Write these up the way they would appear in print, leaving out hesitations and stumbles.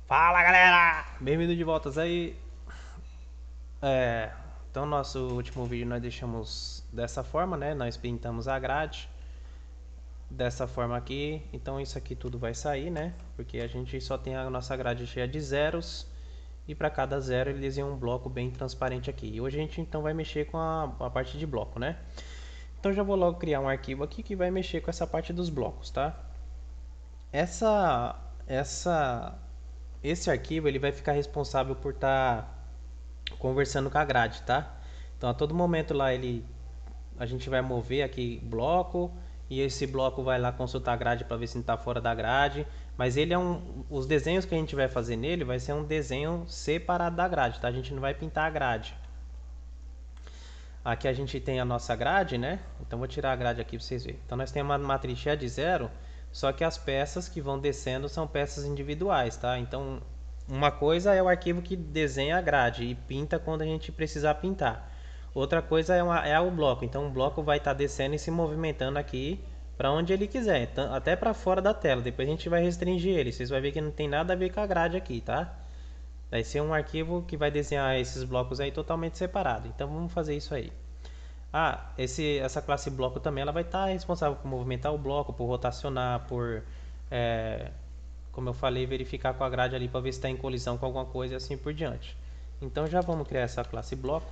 Fala galera! Bem-vindo de voltas aí. Então nosso último vídeo nós deixamos dessa forma, né? Nós pintamos a grade dessa forma aqui. Então isso aqui tudo vai sair, né? Porque a gente só tem a nossa grade cheia de zeros e para cada zero ele desenha um bloco bem transparente aqui. E hoje a gente então vai mexer com a parte de bloco, né? Então já vou logo criar um arquivo aqui que vai mexer com essa parte dos blocos, tá? Essa, essa, esse arquivo ele vai ficar responsável por estar conversando com a grade, tá? Então a todo momento lá a gente vai mover aqui bloco e esse bloco vai lá consultar a grade para ver se não está fora da grade. Mas ele é os desenhos que a gente vai fazer nele vai ser um desenho separado da grade, tá? A gente não vai pintar a grade. Aqui a gente tem a nossa grade, né? Então vou tirar a grade aqui para vocês verem. Então nós temos uma matriz cheia de zero, só que as peças que vão descendo são peças individuais, tá? Então uma coisa é o arquivo que desenha a grade e pinta quando a gente precisar pintar. Outra coisa é o bloco. Então o bloco vai estar descendo e se movimentando aqui para onde ele quiser, até para fora da tela. Depois a gente vai restringir ele. Vocês vão ver que não tem nada a ver com a grade aqui, tá? Vai ser um arquivo que vai desenhar esses blocos aí totalmente separado. Então vamos fazer isso aí. Essa classe bloco também ela vai estar responsável por movimentar o bloco, por rotacionar, por, é, como eu falei, verificar com a grade ali para ver se está em colisão com alguma coisa e assim por diante. Então já vamos criar essa classe bloco.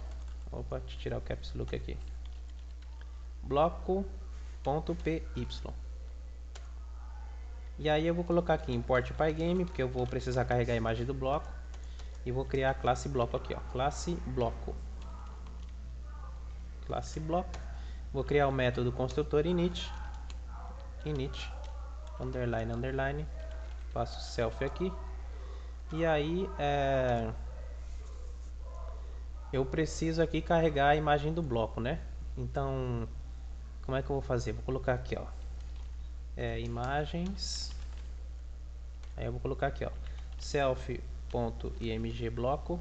Opa, deixa eu tirar o caps look aqui. Bloco.py. E aí eu vou colocar aqui import pygame, porque eu vou precisar carregar a imagem do bloco. E vou criar a classe bloco aqui, ó. Classe bloco. Classe bloco. Vou criar o método construtor init. Init. Underline, underline. Faço selfie aqui. E aí eu preciso aqui carregar a imagem do bloco, né? Então, como é que eu vou fazer? Vou colocar aqui, ó. Imagens. Aí eu vou colocar aqui, ó. Selfie.img bloco.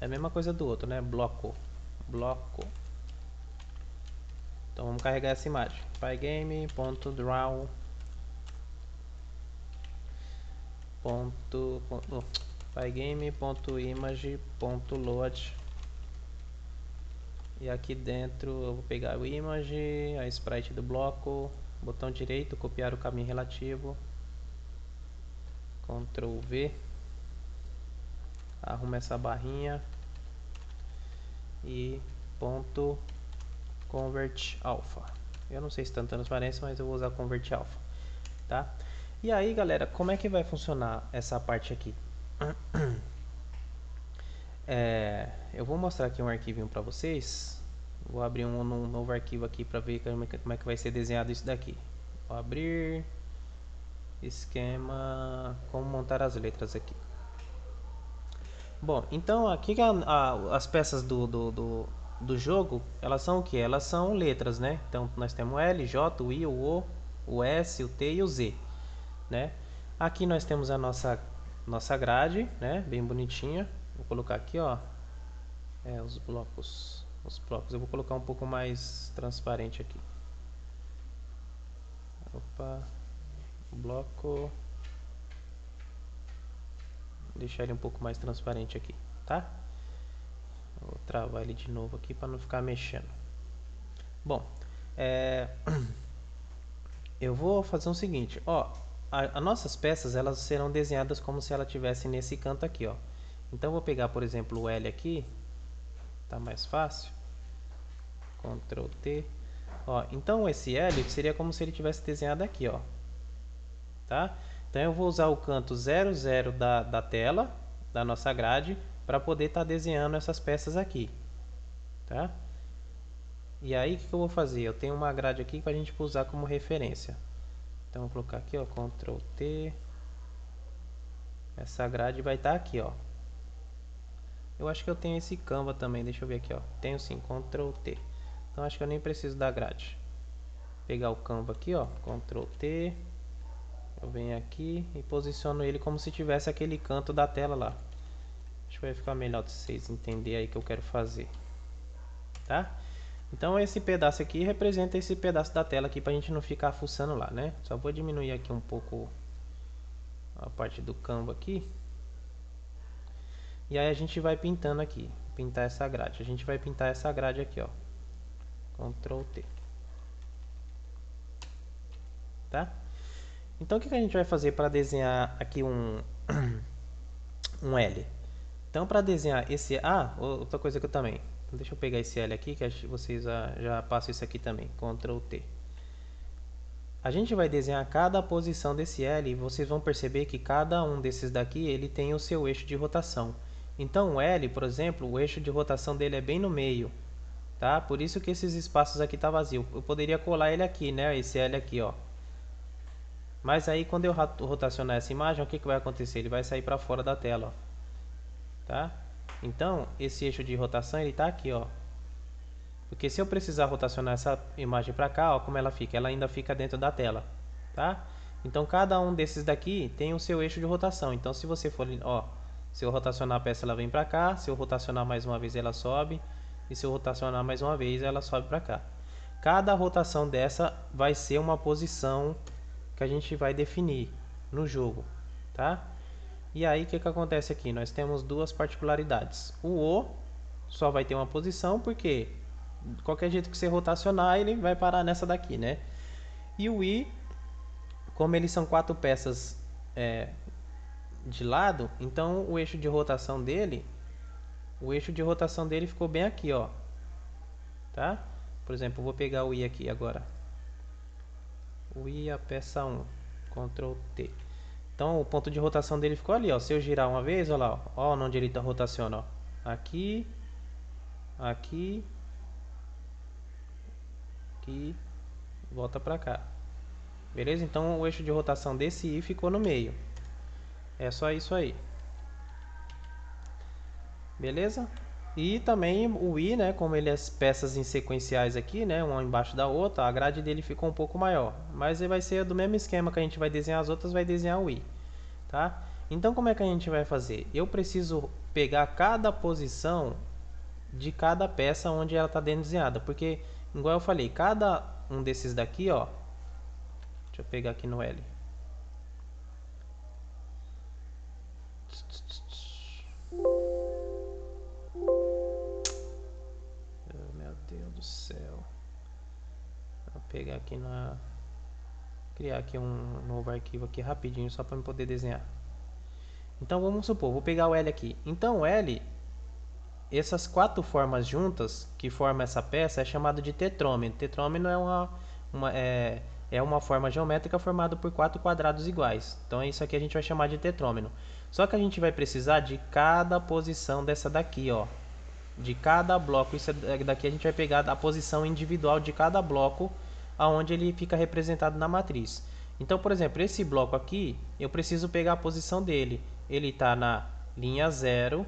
É a mesma coisa do outro, né? Bloco. Bloco. Então vamos carregar essa imagem. Pygame.draw. Pygame.image.load. E aqui dentro eu vou pegar o image, a sprite do bloco, botão direito, copiar o caminho relativo, Ctrl V, arrumo essa barrinha e ponto convert alpha. Eu não sei se está em transparência, mas eu vou usar convert alpha, tá? E aí, galera, como é que vai funcionar essa parte aqui? Eu vou mostrar aqui um arquivinho para vocês. Vou abrir um novo arquivo aqui para ver como é que vai ser desenhado isso daqui. Vou abrir esquema, como montar as letras aqui. Bom, então aqui as peças do jogo, elas são o que? Elas são letras, né? Então nós temos o L, J, o I, o O, o S, o T e o Z, né? Aqui nós temos a nossa grade, né? Bem bonitinha. Vou colocar aqui, ó, os blocos. Os blocos eu vou colocar um pouco mais transparente aqui. Opa, bloco. Vou deixar ele um pouco mais transparente aqui, tá? Vou travar ele de novo aqui para não ficar mexendo. Bom, eu vou fazer o seguinte, ó, as nossas peças elas serão desenhadas como se ela tivesse nesse canto aqui, ó. Então eu vou pegar, por exemplo, o L aqui, tá mais fácil. Ctrl T. Ó, então esse L seria como se ele tivesse desenhado aqui, ó. Tá? Então eu vou usar o canto 00 da tela, da nossa grade, para poder estar desenhando essas peças aqui, tá? E aí o que eu vou fazer? Eu tenho uma grade aqui para a gente usar como referência. Então vou colocar aqui, ó, Ctrl T. Essa grade vai estar aqui, ó. Eu acho que eu tenho esse Canva também, deixa eu ver aqui, ó. Tenho sim, Ctrl T. Então acho que eu nem preciso da grade. Vou pegar o Canva aqui, ó, Ctrl T. Eu venho aqui e posiciono ele como se tivesse aquele canto da tela lá. Acho que vai ficar melhor para vocês entenderem aí o que eu quero fazer, tá? Então esse pedaço aqui representa esse pedaço da tela aqui para a gente não ficar fuçando lá, né? Só vou diminuir aqui um pouco a parte do Canva aqui. E aí a gente vai pintando aqui, pintar essa grade. A gente vai pintar essa grade aqui, ó. Ctrl T. Tá? Então o que a gente vai fazer para desenhar aqui um L? Então para desenhar esse... outra coisa que eu também... Deixa eu pegar esse L aqui, que vocês já passam isso aqui também. Ctrl T. A gente vai desenhar cada posição desse L e vocês vão perceber que cada um desses daqui ele tem o seu eixo de rotação. Então o L, por exemplo, o eixo de rotação dele é bem no meio, tá? Por isso que esses espaços aqui tá vazio. Eu poderia colar ele aqui, né? Esse L aqui, ó. Mas aí quando eu rotacionar essa imagem, o que vai acontecer? Ele vai sair para fora da tela, ó. Tá? Então esse eixo de rotação ele tá aqui, ó. Porque se eu precisar rotacionar essa imagem para cá, ó, como ela fica? Ela ainda fica dentro da tela, tá? Então cada um desses daqui tem o seu eixo de rotação. Então se você for, ó, se eu rotacionar a peça ela vem para cá, se eu rotacionar mais uma vez ela sobe, e se eu rotacionar mais uma vez ela sobe para cá. Cada rotação dessa vai ser uma posição que a gente vai definir no jogo, tá? E aí o que acontece aqui? Nós temos duas particularidades. O só vai ter uma posição porque qualquer jeito que você rotacionar ele vai parar nessa daqui, né? E o I, como eles são 4 peças de lado, então o eixo de rotação dele ficou bem aqui, ó. Tá? Por exemplo, eu vou pegar o I aqui agora. O I, a peça 1. Ctrl T. Então o ponto de rotação dele ficou ali, ó. Se eu girar uma vez, olha lá, ó, onde ele rotaciona, ó. Aqui, aqui, aqui, volta pra cá. Beleza? Então o eixo de rotação desse I ficou no meio. É só isso aí. Beleza? E também o I, né, como ele é peças em sequenciais aqui, né, uma embaixo da outra, a grade dele ficou um pouco maior. Mas ele vai ser do mesmo esquema que a gente vai desenhar as outras, vai desenhar o I. Tá? Então como é que a gente vai fazer? Eu preciso pegar cada posição de cada peça onde ela está desenhada, porque igual eu falei, cada um desses daqui, ó, deixa eu pegar aqui no L. Meu Deus do céu. Vou pegar aqui criar aqui um novo arquivo aqui rapidinho só para eu poder desenhar. Então vamos supor, vou pegar o L aqui. Então o L, essas 4 formas juntas que formam essa peça é chamado de tetrômino. Tetrômino é uma forma geométrica formada por 4 quadrados iguais. Então isso aqui a gente vai chamar de tetrômino. Só que a gente vai precisar de cada posição dessa daqui, ó. De cada bloco. Isso daqui a gente vai pegar a posição individual de cada bloco aonde ele fica representado na matriz. Então, por exemplo, esse bloco aqui, eu preciso pegar a posição dele. Ele está na linha 0,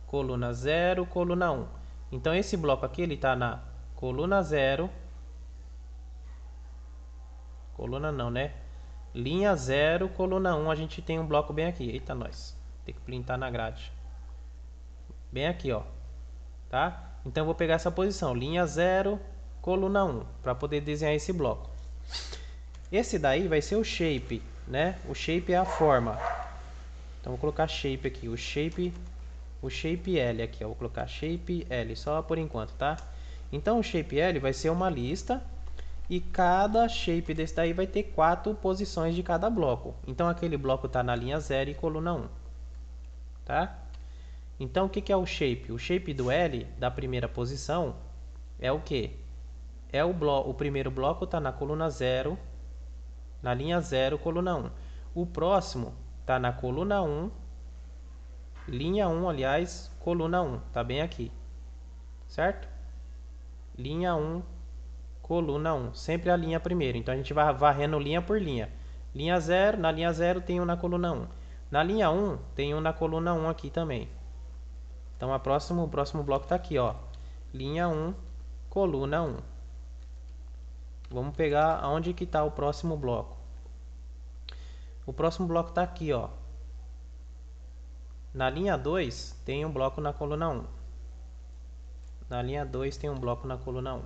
coluna 0, coluna 1. Então, esse bloco aqui, ele está na coluna 0, coluna não, né? Linha 0, coluna 1, a gente tem um bloco bem aqui. Eita, nós. Tem que printar na grade. Bem aqui, ó. Tá? Então, eu vou pegar essa posição, linha 0, coluna 1, para poder desenhar esse bloco. Esse daí vai ser o shape, né? O shape é a forma. Então, vou colocar shape aqui, o shape L aqui, ó. Vou colocar shape L, só por enquanto, tá? Então, o shape L vai ser uma lista e cada shape desse daí vai ter 4 posições de cada bloco. Então, aquele bloco está na linha 0 e coluna 1, tá? Então, o que é o shape? O shape do L, da primeira posição, é o que? O primeiro bloco está na coluna 0, na linha 0, coluna 1. O próximo está na coluna 1, linha 1, aliás, coluna 1, está bem aqui, certo? Linha 1, coluna 1, sempre a linha primeiro. Então, a gente vai varrendo linha por linha. Linha 0, na linha 0 tem um na coluna 1. Na linha 1, tem um na coluna 1 aqui também. Então, o próximo bloco está aqui, ó. Linha 1, coluna 1. Vamos pegar aonde que está o próximo bloco. O próximo bloco está aqui, ó. Na linha 2, tem um bloco na coluna 1. Na linha 2, tem um bloco na coluna 1.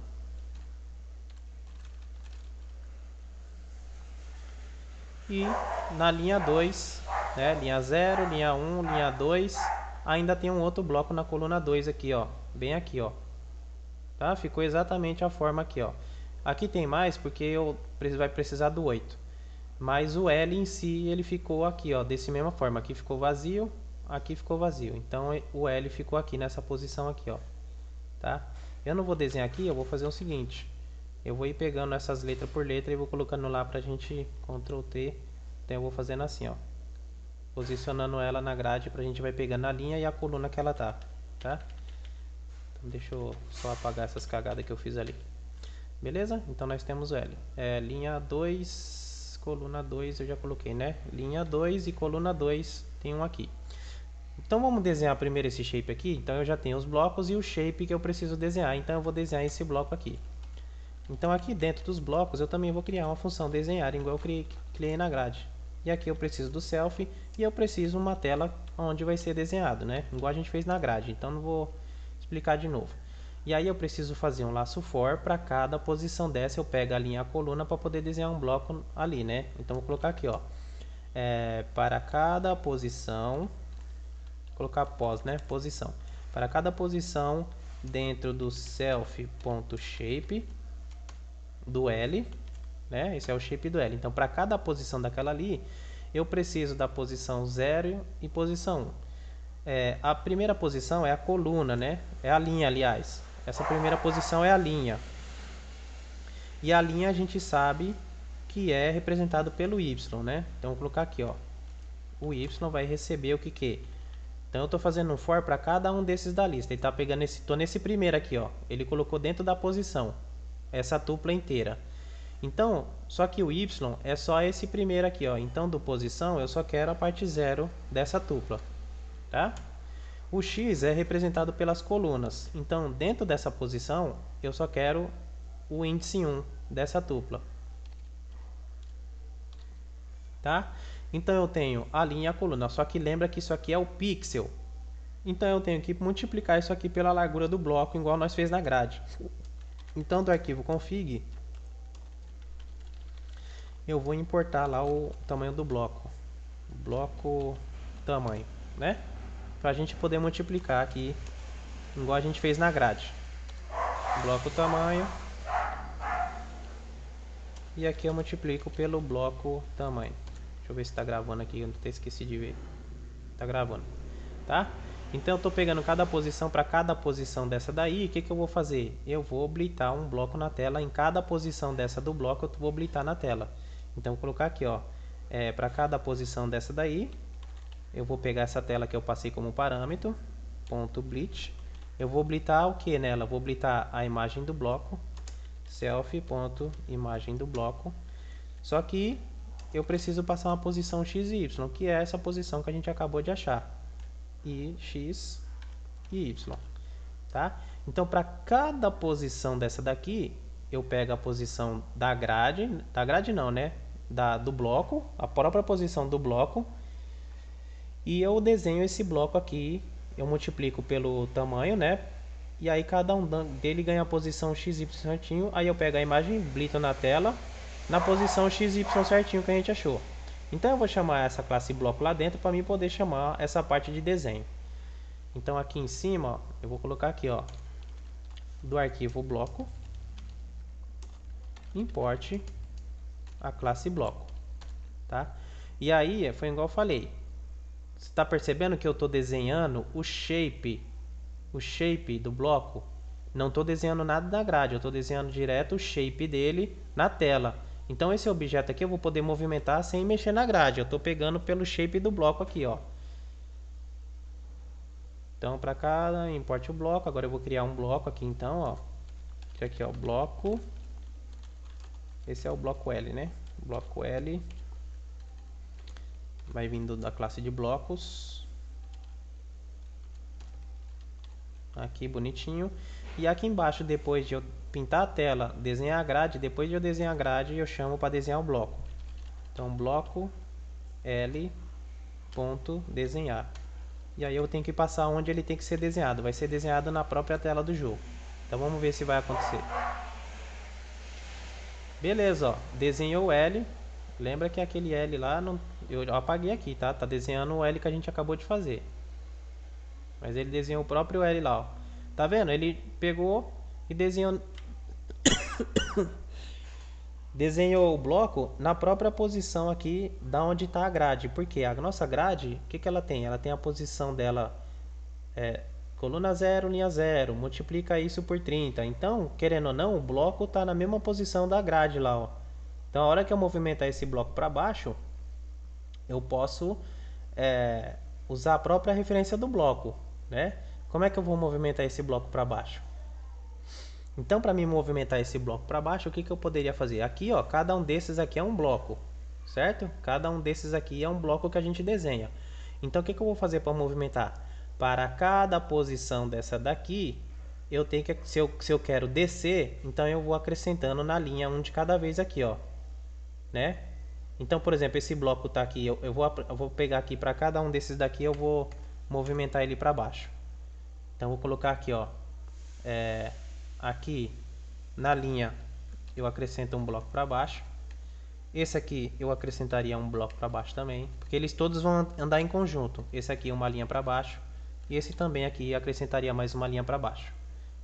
E na linha 2, né? Linha 0, linha 1, linha 2. Ainda tem um outro bloco na coluna 2 aqui, ó. Bem aqui, ó. Tá? Ficou exatamente a forma aqui, ó. Aqui tem mais porque eu vai precisar do 8. Mas o L em si, ele ficou aqui, ó, desse mesma forma. Aqui ficou vazio, aqui ficou vazio. Então o L ficou aqui nessa posição aqui, ó. Tá? Eu não vou desenhar aqui, eu vou fazer o seguinte. Eu vou ir pegando essas letras por letra e vou colocando lá pra gente Ctrl T. Então eu vou fazendo assim, ó. Posicionando ela na grade pra gente vai pegando a linha e a coluna que ela tá. Tá? Então deixa eu só apagar essas cagadas que eu fiz ali. Beleza? Então nós temos o L. Linha 2, coluna 2 eu já coloquei, né? Linha 2 e coluna 2 tem um aqui. Então vamos desenhar primeiro esse shape aqui. Então eu já tenho os blocos e o shape que eu preciso desenhar. Então eu vou desenhar esse bloco aqui. Então aqui dentro dos blocos eu também vou criar uma função desenhar, igual eu criei na grade. E aqui eu preciso do self e eu preciso uma tela onde vai ser desenhado, né? Igual a gente fez na grade. Então não vou explicar de novo. E aí eu preciso fazer um laço for para cada posição dessa. Eu pego a linha e a coluna para poder desenhar um bloco ali, né? Então vou colocar aqui, ó. Para cada posição, vou colocar pos, né? Posição. Para cada posição dentro do self.shape do L, né? Esse é o shape do L. Então para cada posição daquela ali, eu preciso da posição 0 e posição 1. A primeira posição é a coluna, né? É a linha, aliás. Essa primeira posição é a linha. E a linha a gente sabe que é representado pelo Y, né? Então, vou colocar aqui, ó. O Y vai receber o que? Então, eu estou fazendo um for para cada um desses da lista. Ele está pegando esse... Estou nesse primeiro aqui, ó. Ele colocou dentro da posição. Essa tupla inteira. Então, só que o Y é só esse primeiro aqui, ó. Então, do posição, eu só quero a parte 0 dessa tupla. Tá? O X é representado pelas colunas. Então, dentro dessa posição, eu só quero o índice 1 dessa tupla. Tá? Então, eu tenho a linha e a coluna. Só que lembra que isso aqui é o pixel. Então, eu tenho que multiplicar isso aqui pela largura do bloco, igual nós fez na grade. Então, do arquivo config, eu vou importar lá o tamanho do bloco. Bloco tamanho, né? Para a gente poder multiplicar aqui, igual a gente fez na grade. Bloco tamanho. E aqui eu multiplico pelo bloco tamanho. Deixa eu ver se está gravando aqui, eu até esqueci de ver. Está gravando, tá? Então eu estou pegando cada posição para cada posição dessa daí. O que eu vou fazer? Eu vou habilitar um bloco na tela. Em cada posição dessa do bloco eu vou habilitar na tela. Então vou colocar aqui, ó. Para cada posição dessa daí, eu vou pegar essa tela que eu passei como parâmetro, .blit. Eu vou habilitar o que nela? Vou habilitar a imagem do bloco, self.imagem do bloco. Só que eu preciso passar uma posição x e y, que é essa posição que a gente acabou de achar. E x e y, tá? Então, para cada posição dessa daqui, eu pego a posição da grade não, né? Do bloco, a própria posição do bloco, e eu desenho esse bloco aqui, eu multiplico pelo tamanho, né? E aí cada um dele ganha a posição x, y certinho. Aí eu pego a imagem, blito na tela, na posição x, y certinho que a gente achou. Então eu vou chamar essa classe bloco lá dentro para mim poder chamar essa parte de desenho. Então aqui em cima, ó, eu vou colocar aqui, ó, do arquivo bloco, importe a classe bloco, tá? E aí, foi igual eu falei. Você está percebendo que eu estou desenhando o shape do bloco? Não estou desenhando nada da grade, eu estou desenhando direto o shape dele na tela. Então esse objeto aqui eu vou poder movimentar sem mexer na grade. Eu estou pegando pelo shape do bloco aqui, ó. Então para cá, importe o bloco. Agora eu vou criar um bloco aqui então, ó. Aqui, ó, bloco. Esse é o bloco L, né? Bloco L. Vai vindo da classe de blocos. Aqui bonitinho. E aqui embaixo, depois de eu pintar a tela, desenhar a grade, depois de eu desenhar a grade, eu chamo para desenhar o bloco. Então, bloco L ponto desenhar. E aí eu tenho que passar onde ele tem que ser desenhado. Vai ser desenhado na própria tela do jogo. Então vamos ver se vai acontecer. Beleza, ó. Desenhou o L. Lembra que aquele L lá, não, eu apaguei aqui, tá? Tá desenhando o L que a gente acabou de fazer. Mas ele desenhou o próprio L lá, ó. Tá vendo? Ele pegou e desenhou o bloco na própria posição aqui da onde está a grade. Porque a nossa grade, o que ela tem? Ela tem a posição dela, coluna 0, linha 0, multiplica isso por 30. Então, querendo ou não, o bloco está na mesma posição da grade lá, ó. Então, a hora que eu movimentar esse bloco para baixo, eu posso usar a própria referência do bloco, né? Como é que eu vou movimentar esse bloco para baixo? Então, para mim movimentar esse bloco para baixo, o que eu poderia fazer? Aqui, ó, cada um desses aqui é um bloco, certo? Cada um desses aqui é um bloco que a gente desenha. Então, o que eu vou fazer para movimentar? Para cada posição dessa daqui, eu tenho que, se eu quero descer, então eu vou acrescentando na linha um de cada vez aqui, ó, né? Então, por exemplo, esse bloco está aqui, eu vou pegar aqui para cada um desses daqui, eu vou movimentar ele para baixo. Então, vou colocar aqui, ó, aqui na linha eu acrescento um bloco para baixo. Esse aqui eu acrescentaria um bloco para baixo também, porque eles todos vão andar em conjunto. Esse aqui uma linha para baixo e esse também aqui acrescentaria mais uma linha para baixo.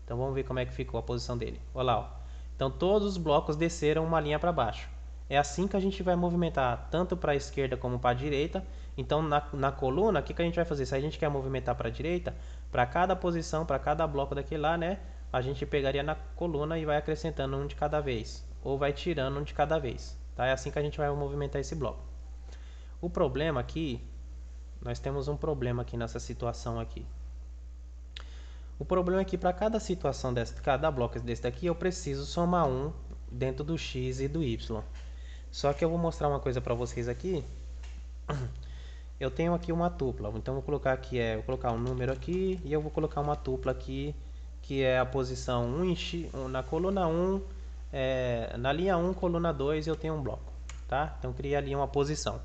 Então vamos ver como é que ficou a posição dele. Olha lá, ó. Então todos os blocos desceram uma linha para baixo. É assim que a gente vai movimentar tanto para a esquerda como para a direita. Então na coluna, o que a gente vai fazer? Se a gente quer movimentar para a direita, para cada posição, para cada bloco daquele lá, né? A gente pegaria na coluna e vai acrescentando um de cada vez. Ou vai tirando um de cada vez. Tá? É assim que a gente vai movimentar esse bloco. O problema aqui, nós temos um problema aqui nessa situação aqui. O problema é que para cada situação dessa, cada bloco desse daqui, eu preciso somar um dentro do x e do y. Só que eu vou mostrar uma coisa para vocês aqui. Eu tenho aqui uma tupla, então vou colocar aqui, vou colocar um número aqui e eu vou colocar uma tupla aqui, que é a posição 1 em x, na coluna 1, na linha 1, coluna 2 eu tenho um bloco, tá? Então criei ali uma posição.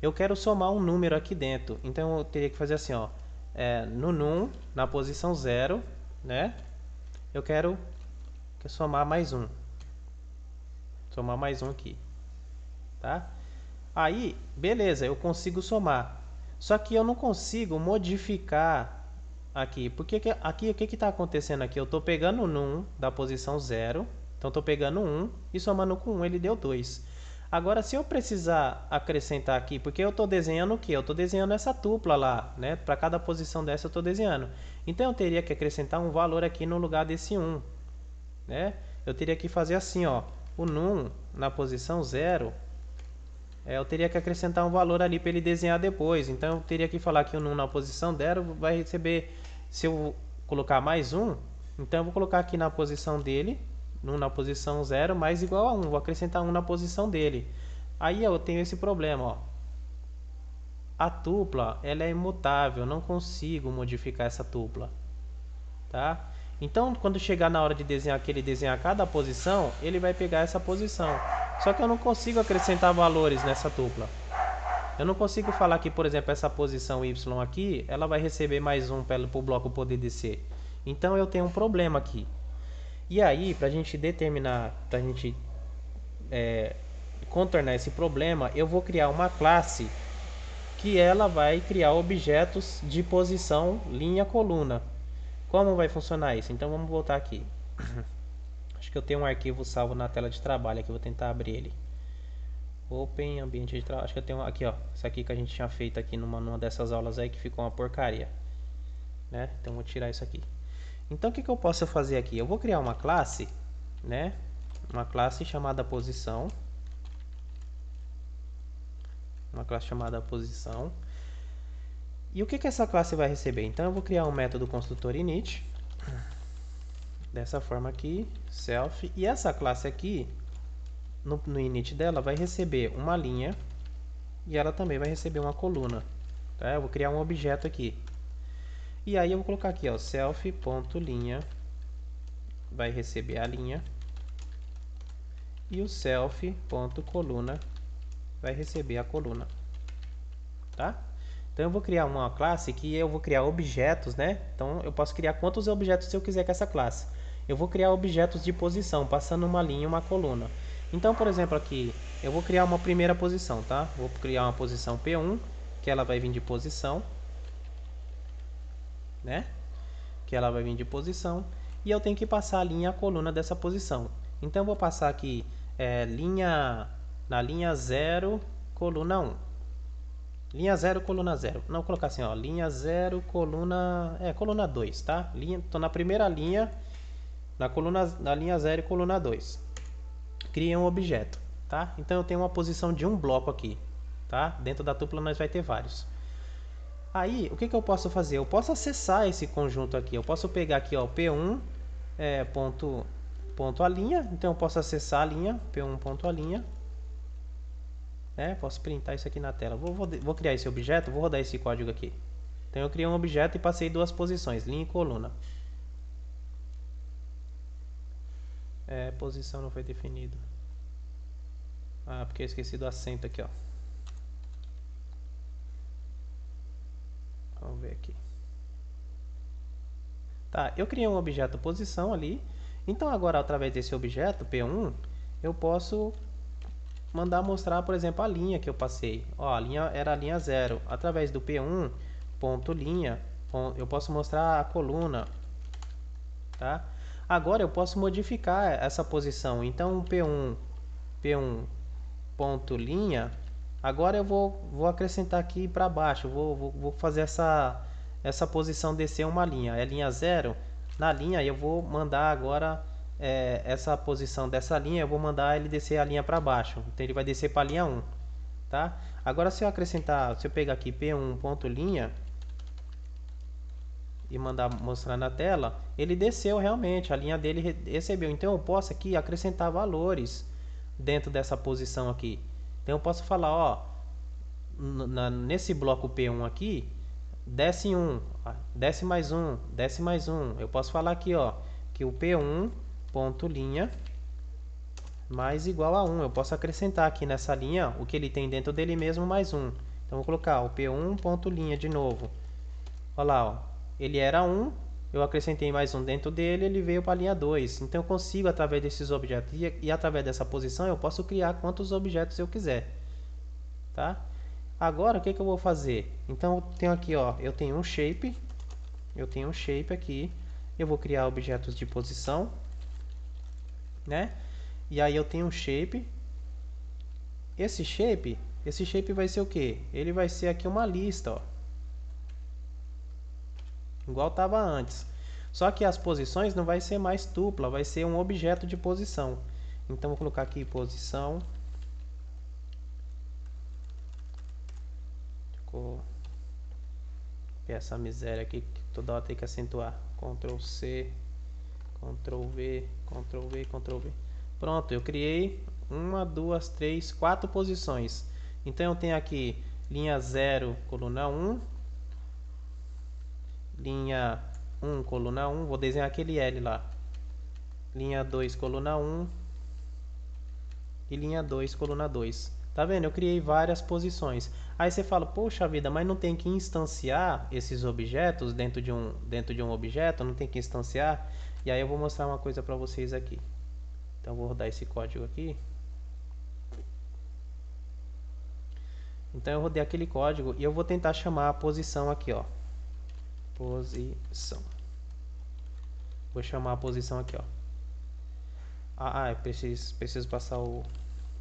Eu quero somar um número aqui dentro, então eu teria que fazer assim, ó, no num, na posição 0, né? Eu quero somar mais um. Somar mais um aqui, tá? Aí, beleza, eu consigo somar. Só que eu não consigo modificar aqui. Porque aqui o que está acontecendo aqui? Eu estou pegando o num da posição 0. Então, estou pegando 1 e somando com 1 ele deu 2. Agora, se eu precisar acrescentar aqui, porque eu estou desenhando o quê? Eu estou desenhando essa tupla lá, né? Para cada posição dessa eu estou desenhando. Então, eu teria que acrescentar um valor aqui no lugar desse 1, né? Eu teria que fazer assim, ó. O num na posição 0, eu teria que acrescentar um valor ali para ele desenhar depois. Então eu teria que falar que o num na posição 0 vai receber, se eu colocar mais 1, então eu vou colocar aqui na posição dele, num na posição 0 mais igual a 1, vou acrescentar 1 na posição dele. Aí eu tenho esse problema, ó. A tupla, ela é imutável, não consigo modificar essa tupla, tá? Então, quando chegar na hora de desenhar que ele desenhar cada posição, ele vai pegar essa posição. Só que eu não consigo acrescentar valores nessa tupla. Eu não consigo falar que, por exemplo, essa posição Y aqui, ela vai receber mais um para o bloco poder descer. Então, eu tenho um problema aqui. E aí, para a gente determinar, para a gente contornar esse problema, eu vou criar uma classe que ela vai criar objetos de posição linha coluna. Como vai funcionar isso? Então vamos voltar aqui. Acho que eu tenho um arquivo salvo na tela de trabalho aqui, vou tentar abrir ele. Open ambiente de trabalho. Acho que eu tenho aqui, ó, isso aqui que a gente tinha feito aqui numa dessas aulas aí que ficou uma porcaria, né? Então vou tirar isso aqui. Então o que eu posso fazer aqui? Eu vou criar uma classe, né? Uma classe chamada posição. Uma classe chamada posição. E o que essa classe vai receber? Então eu vou criar um método construtor init, dessa forma aqui, self, e essa classe aqui, no init dela, vai receber uma linha e ela também vai receber uma coluna. Tá? Eu vou criar um objeto aqui. E aí eu vou colocar aqui, ó, self.linha vai receber a linha e o self.coluna vai receber a coluna. Tá? Então eu vou criar uma classe que eu vou criar objetos, né? Então eu posso criar quantos objetos eu quiser com essa classe. Eu vou criar objetos de posição, passando uma linha e uma coluna. Então, por exemplo, aqui eu vou criar uma primeira posição, tá? Vou criar uma posição P1, que ela vai vir de posição, né? Que ela vai vir de posição, e eu tenho que passar a linha e a coluna dessa posição. Então eu vou passar aqui na linha 0, coluna 1. Linha 0, coluna 0. Não, vou colocar assim, ó, linha 0, coluna 2, tá? Tô na primeira linha, na linha 0 e coluna 2. Criei um objeto, tá? Então eu tenho uma posição de um bloco aqui, tá? Dentro da tupla nós vai ter vários. Aí, o que eu posso fazer? Eu posso acessar esse conjunto aqui. Eu posso pegar aqui, ó, P1 ponto a linha. Então eu posso acessar a linha, P1 ponto a linha. Posso printar isso aqui na tela. Vou criar esse objeto, vou rodar esse código aqui. Então eu criei um objeto e passei duas posições, linha e coluna. Posição não foi definido. Porque eu esqueci do acento aqui, ó. Vamos ver aqui. Tá, eu criei um objeto posição ali. Então agora, através desse objeto P1, eu posso mandar mostrar, por exemplo, a linha que eu passei. Ó, a linha era a linha 0. Através do P1 ponto linha, eu posso mostrar a coluna, tá? Agora eu posso modificar essa posição. Então P1 ponto linha. Agora eu vou acrescentar aqui para baixo. Vou fazer essa posição descer uma linha. É linha 0. Na linha eu vou mandar agora essa posição dessa linha. Eu vou mandar ele descer a linha para baixo. Então ele vai descer para a linha 1. Tá? Agora se eu pegar aqui P1 ponto linha e mandar mostrar na tela, ele desceu realmente, a linha dele recebeu. Então eu posso aqui acrescentar valores dentro dessa posição aqui. Então eu posso falar, ó, nesse bloco P1 aqui, desce 1, desce mais 1, desce mais 1. Eu posso falar aqui, ó, que o P1 ponto linha mais igual a 1. Eu posso acrescentar aqui nessa linha o que ele tem dentro dele mesmo mais 1. Então vou colocar o P1 ponto linha de novo. Olha lá, ó. Ele era 1, eu acrescentei mais 1 dentro dele, ele veio para a linha 2. Então eu consigo, através desses objetos e através dessa posição, eu posso criar quantos objetos eu quiser. Tá? Agora, o que eu vou fazer? Então eu tenho aqui, ó, eu tenho um shape aqui. Eu vou criar objetos de posição, né? E aí eu tenho um shape. Esse shape vai ser o quê? Ele vai ser aqui uma lista, ó. Igual estava antes. Só que as posições não vai ser mais tupla, vai ser um objeto de posição. Então vou colocar aqui posição. Ficou essa miséria aqui que toda hora tem que acentuar. Ctrl C, Ctrl V, Ctrl V, Ctrl V. Pronto, eu criei 1, 2, 3, 4 posições. Então eu tenho aqui linha 0, coluna 1. Linha 1, coluna 1, vou desenhar aquele L lá. Linha 2, coluna 1. E linha 2, coluna 2. Tá vendo? Eu criei várias posições. Aí você fala, poxa vida, mas não tem que instanciar esses objetos dentro de um objeto? Não tem que instanciar? E aí eu vou mostrar uma coisa para vocês aqui. Então eu vou rodar esse código aqui. Então eu rodei aquele código e eu vou tentar chamar a posição aqui, ó. Posição. Vou chamar a posição aqui, ó. Eu preciso passar o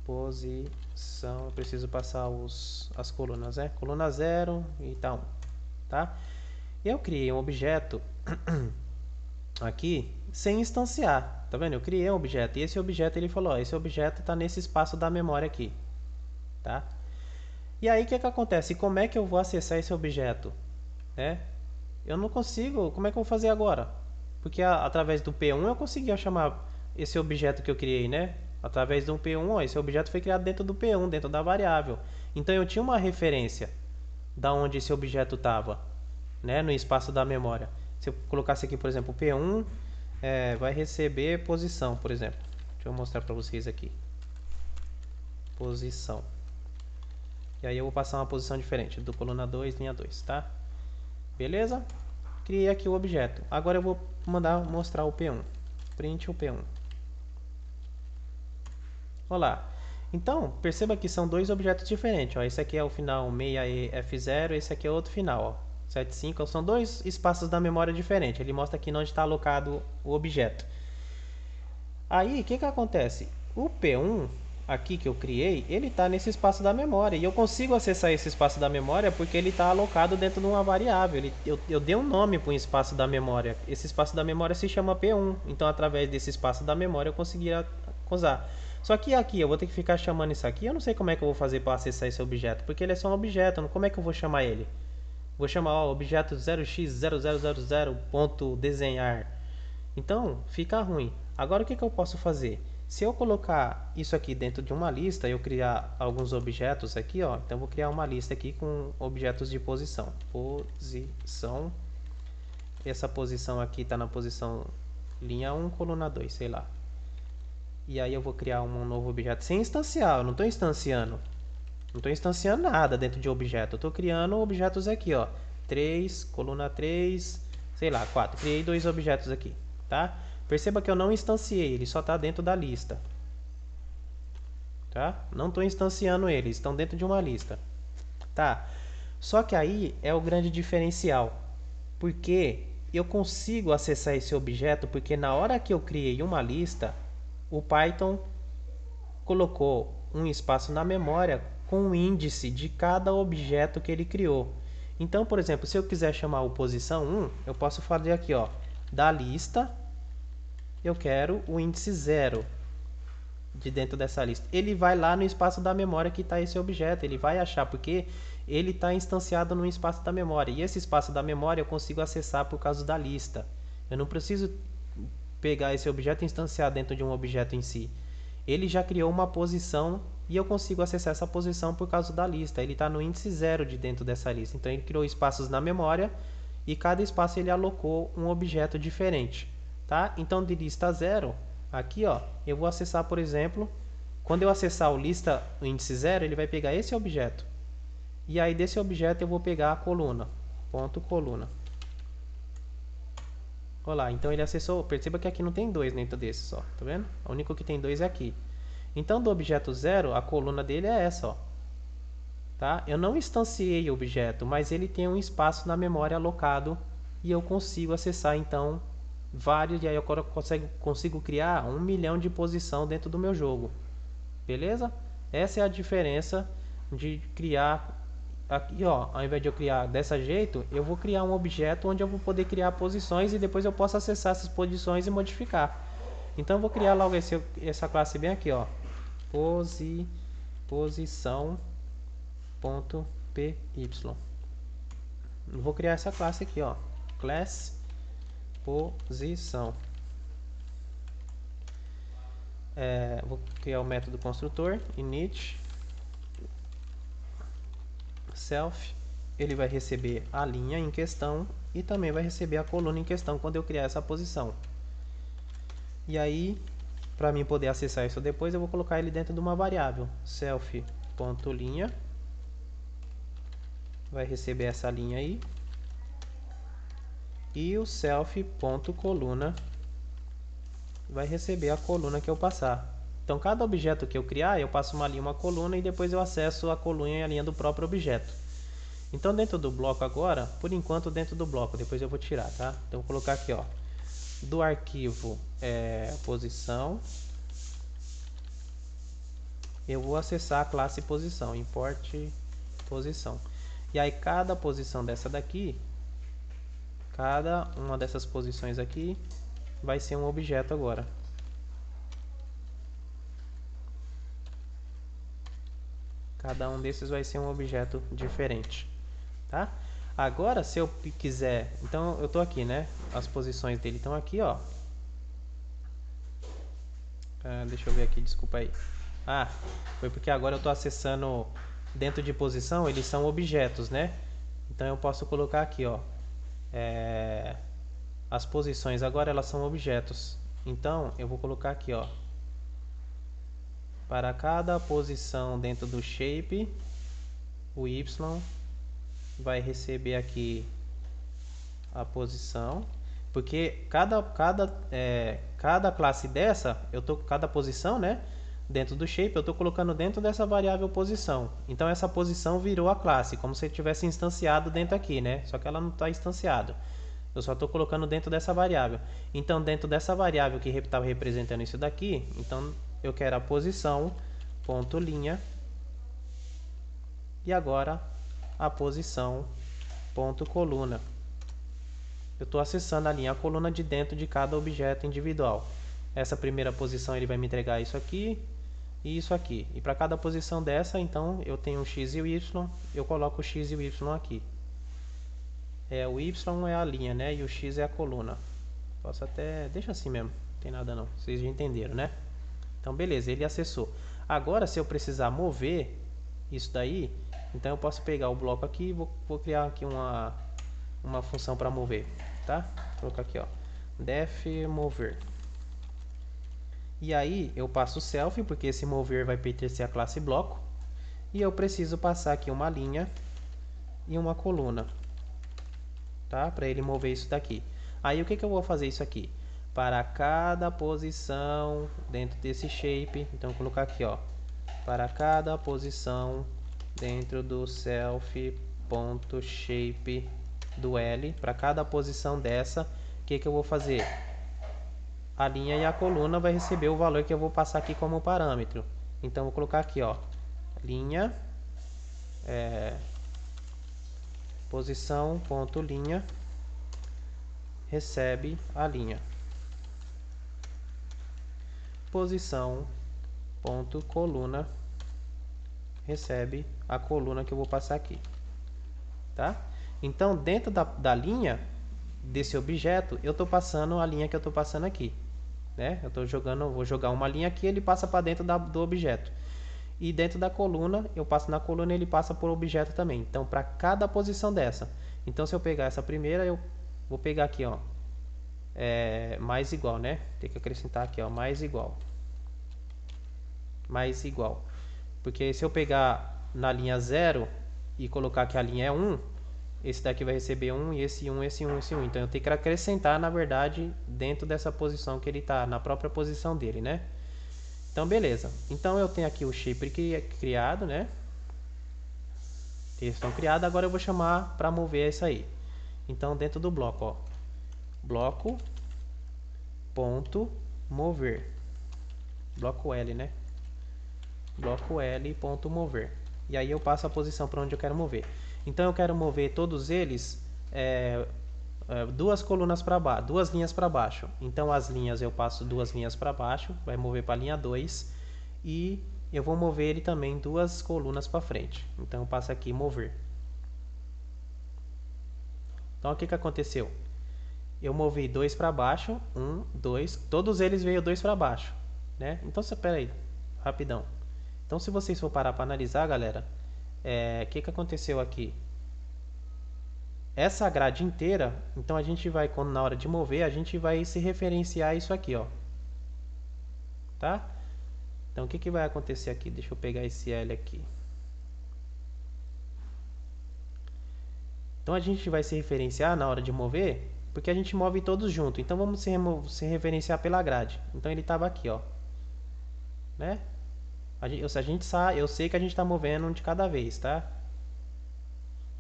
posição. Eu preciso passar as colunas, né? Coluna 0 e tal, tá? Eu criei um objeto aqui sem instanciar, tá vendo? Eu criei um objeto e esse objeto ele falou, ó, esse objeto está nesse espaço da memória aqui, tá? E aí o que acontece? Como é que eu vou acessar esse objeto, né? Eu não consigo. Como é que eu vou fazer agora? Porque através do P1 eu conseguia chamar esse objeto que eu criei, né? Através do P1, ó, esse objeto foi criado dentro do P1, dentro da variável. Então eu tinha uma referência da onde esse objeto estava, né? No espaço da memória. Se eu colocasse aqui, por exemplo, P1 vai receber posição, por exemplo. Deixa eu mostrar para vocês aqui. Posição. E aí eu vou passar uma posição diferente, do coluna 2, linha 2, tá? Beleza? Criei aqui o objeto. Agora eu vou mandar mostrar o P1. Print o P1. Olá. Então, perceba que são dois objetos diferentes. Ó. Esse aqui é o final 6EF0, esse aqui é outro final, ó, 75. São dois espaços da memória diferentes. Ele mostra aqui onde está alocado o objeto. Aí, o que acontece? O P1 aqui que eu criei, ele está nesse espaço da memória. E eu consigo acessar esse espaço da memória porque ele está alocado dentro de uma variável. Eu dei um nome para um espaço da memória. Esse espaço da memória se chama P1. Então, através desse espaço da memória, eu conseguiria usar. Só que aqui, eu vou ter que ficar chamando isso aqui. Eu não sei como é que eu vou fazer para acessar esse objeto. Porque ele é só um objeto. Como é que eu vou chamar ele? Vou chamar ó, objeto 0x0000.desenhar. Então, fica ruim. Agora, o que eu posso fazer? Se eu colocar isso aqui dentro de uma lista, eu criar alguns objetos aqui, ó. Então, vou criar uma lista aqui com objetos de posição. Posição. Essa posição aqui está na posição linha 1, coluna 2, sei lá. E aí eu vou criar um novo objeto sem instanciar. Eu não estou instanciando. Não estou instanciando nada dentro de objeto. Eu estou criando objetos aqui, ó. 3, coluna 3, sei lá, 4. Criei dois objetos aqui, tá? Perceba que eu não instanciei, ele só está dentro da lista. Tá? Não estou instanciando eles, estão dentro de uma lista. Tá? Só que aí é o grande diferencial. Porque eu consigo acessar esse objeto porque na hora que eu criei uma lista, o Python colocou um espaço na memória com o índice de cada objeto que ele criou. Então, por exemplo, se eu quiser chamar o posição 1, eu posso fazer aqui, ó, da lista, eu quero o índice 0 de dentro dessa lista. Ele vai lá no espaço da memória que está esse objeto, ele vai achar, porque ele está instanciado no espaço da memória. E esse espaço da memória eu consigo acessar por causa da lista. Eu não preciso pegar esse objeto e instanciar dentro de um objeto em si. Ele já criou uma posição e eu consigo acessar essa posição por causa da lista. Ele está no índice 0 de dentro dessa lista. Então ele criou espaços na memória e cada espaço ele alocou um objeto diferente. Tá? Então de lista 0, aqui ó, eu vou acessar, por exemplo, quando eu acessar o lista o índice 0, ele vai pegar esse objeto. E aí desse objeto eu vou pegar a coluna, ponto coluna. Olha lá, então ele acessou, perceba que aqui não tem dois dentro desse só, tá vendo? O único que tem dois é aqui. Então do objeto 0, a coluna dele é essa, ó. Tá? Eu não instanciei o objeto, mas ele tem um espaço na memória alocado e eu consigo acessar então vários, e aí eu consigo criar 1 milhão de posição dentro do meu jogo. Beleza? Essa é a diferença de criar aqui, ó, ao invés de eu criar dessa jeito, eu vou criar um objeto onde eu vou poder criar posições e depois eu posso acessar essas posições e modificar. Então eu vou criar logo essa classe bem aqui, ó. Posição.py. Vou criar essa classe aqui, ó. Class posição. Vou criar o método construtor init self. Ele vai receber a linha em questão e também vai receber a coluna em questão quando eu criar essa posição. E aí, para mim poder acessar isso depois, eu vou colocar ele dentro de uma variável self.linha. Vai receber essa linha aí. E o self.coluna vai receber a coluna que eu passar. Então, cada objeto que eu criar, eu passo uma linha, uma coluna, e depois eu acesso a coluna e a linha do próprio objeto. Então, dentro do bloco agora, por enquanto dentro do bloco, depois eu vou tirar, tá? Então, vou colocar aqui, ó, do arquivo posição, eu vou acessar a classe posição, import posição. E aí, cada posição dessa daqui, cada uma dessas posições aqui, vai ser um objeto agora. Cada um desses vai ser um objeto diferente, tá? Agora, se eu quiser... Então, eu estou aqui, né? As posições dele estão aqui, ó. Deixa eu ver aqui, desculpa aí. Foi porque agora eu estou acessando... Dentro de posição, eles são objetos, né? Então, eu posso colocar aqui, ó. As posições agora, elas são objetos. Então, eu vou colocar aqui, ó. Para cada posição dentro do shape, o y vai receber aqui a posição, porque cada classe dessa, cada posição, né, dentro do shape, eu estou colocando dentro dessa variável posição. Então essa posição virou a classe, como se tivesse instanciado dentro aqui, né? Só que ela não está instanciada. Eu só estou colocando dentro dessa variável. Então dentro dessa variável que estava representando isso daqui, então eu quero a posição, ponto linha, e agora a posição, ponto coluna. Eu estou acessando a linha, a coluna de dentro de cada objeto individual. Essa primeira posição ele vai me entregar isso aqui e isso aqui. E para cada posição dessa, então, eu tenho o x e o y, eu coloco o x e o y aqui. O y é a linha, né? E o x é a coluna. Posso até... deixa assim mesmo, não tem nada não. Vocês já entenderam, né? Então, beleza, ele acessou. Agora, se eu precisar mover isso daí, então eu posso pegar o bloco aqui e vou criar aqui uma função para mover, tá? Vou colocar aqui, ó, def mover. E aí eu passo o self, porque esse mover vai pertencer à classe bloco, e eu preciso passar aqui uma linha e uma coluna, tá? Para ele mover isso daqui. Aí o que eu vou fazer isso aqui? Para cada posição dentro desse shape, então eu vou colocar aqui, ó, para cada posição dentro do self.shape do L, para cada posição dessa, o que eu vou fazer? A linha e a coluna vai receber o valor que eu vou passar aqui como parâmetro. Então, vou colocar aqui, ó, linha, posição, ponto linha, recebe a linha. Posição, ponto coluna, recebe a coluna que eu vou passar aqui. Tá? Então, dentro da linha desse objeto, eu estou passando a linha que eu estou passando aqui. Né? Vou jogar uma linha aqui, ele passa para dentro do objeto. E dentro da coluna, eu passo na coluna e ele passa por objeto também. Então, para cada posição dessa. Então, se eu pegar essa primeira, eu vou pegar aqui, ó, mais igual, né? Tem que acrescentar aqui, ó, mais igual. Mais igual. Porque se eu pegar na linha 0 e colocar que a linha é 1, esse daqui vai receber 1, e esse 1, esse 1, esse 1. Então eu tenho que acrescentar, na verdade, dentro dessa posição que ele está, na própria posição dele, né? Então, beleza. Então eu tenho aqui o shape criado, né? Eles estão criados, agora eu vou chamar para mover isso aí. Então, dentro do bloco, ó, bloco ponto mover. Bloco L, né? Bloco L ponto mover. E aí eu passo a posição para onde eu quero mover. Então eu quero mover todos eles duas colunas para baixo, duas linhas para baixo. Então as linhas eu passo duas linhas para baixo, vai mover para a linha 2 e eu vou mover ele também duas colunas para frente. Então eu passo aqui mover. Então o que aconteceu? Eu movi 2 para baixo, 1, 2, todos eles veio 2 para baixo, né? Então, espera aí, rapidão. Então, se vocês for parar para analisar, galera, o que aconteceu aqui? Essa grade inteira, então a gente vai, quando na hora de mover, a gente vai se referenciar isso aqui, ó. Tá? Então, o que vai acontecer aqui? Deixa eu pegar esse L aqui. Então, a gente vai se referenciar na hora de mover, porque a gente move todos juntos. Então, vamos se referenciar pela grade. Então, ele estava aqui, ó. Né? Eu sei que a gente está movendo um de cada vez, tá?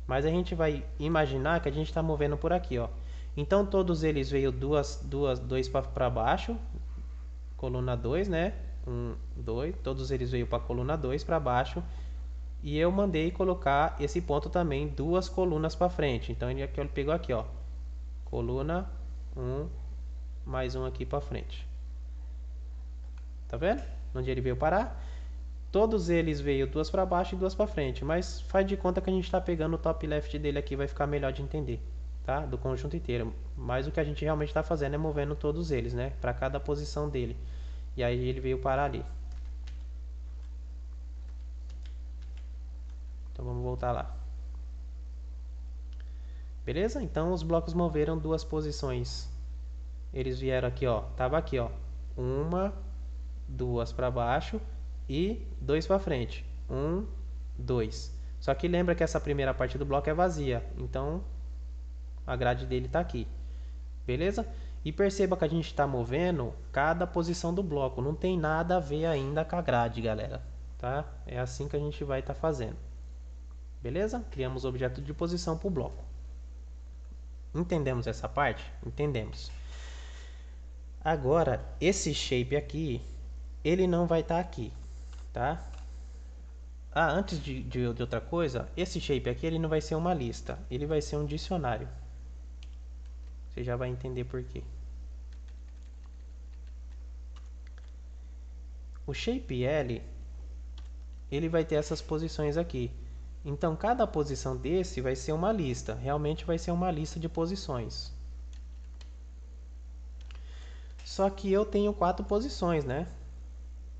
Mas a gente vai imaginar que a gente está movendo por aqui, ó. Então, todos eles veio dois para baixo, coluna 2, né? 1, 2, todos eles veio para a coluna 2 para baixo. E eu mandei colocar esse ponto também, duas colunas para frente. Então, ele pegou aqui, ó. Coluna 1, mais um aqui para frente. Tá vendo? Onde ele veio parar? Todos eles veio duas para baixo e duas para frente, mas faz de conta que a gente está pegando o top left dele aqui, vai ficar melhor de entender, tá? Do conjunto inteiro. Mas o que a gente realmente está fazendo é movendo todos eles, né? Para cada posição dele. E aí ele veio parar ali. Então vamos voltar lá. Beleza? Então os blocos moveram duas posições. Eles vieram aqui, ó. Tava aqui, ó. Uma, duas para baixo e 2 para frente. 1, 2. Só que lembra que essa primeira parte do bloco é vazia. Então, a grade dele está aqui. Beleza? E perceba que a gente está movendo cada posição do bloco. Não tem nada a ver ainda com a grade, galera. Tá? É assim que a gente vai estar fazendo. Beleza? Criamos o objeto de posição para o bloco. Entendemos essa parte? Entendemos. Agora, esse shape aqui, ele não vai estar aqui, tá? Antes de outra coisa, esse shape aqui ele não vai ser uma lista, ele vai ser um dicionário. Você já vai entender por quê. O shape L, ele vai ter essas posições aqui. Então, cada posição desse vai ser uma lista. Realmente vai ser uma lista de posições. Só que eu tenho 4 posições, né?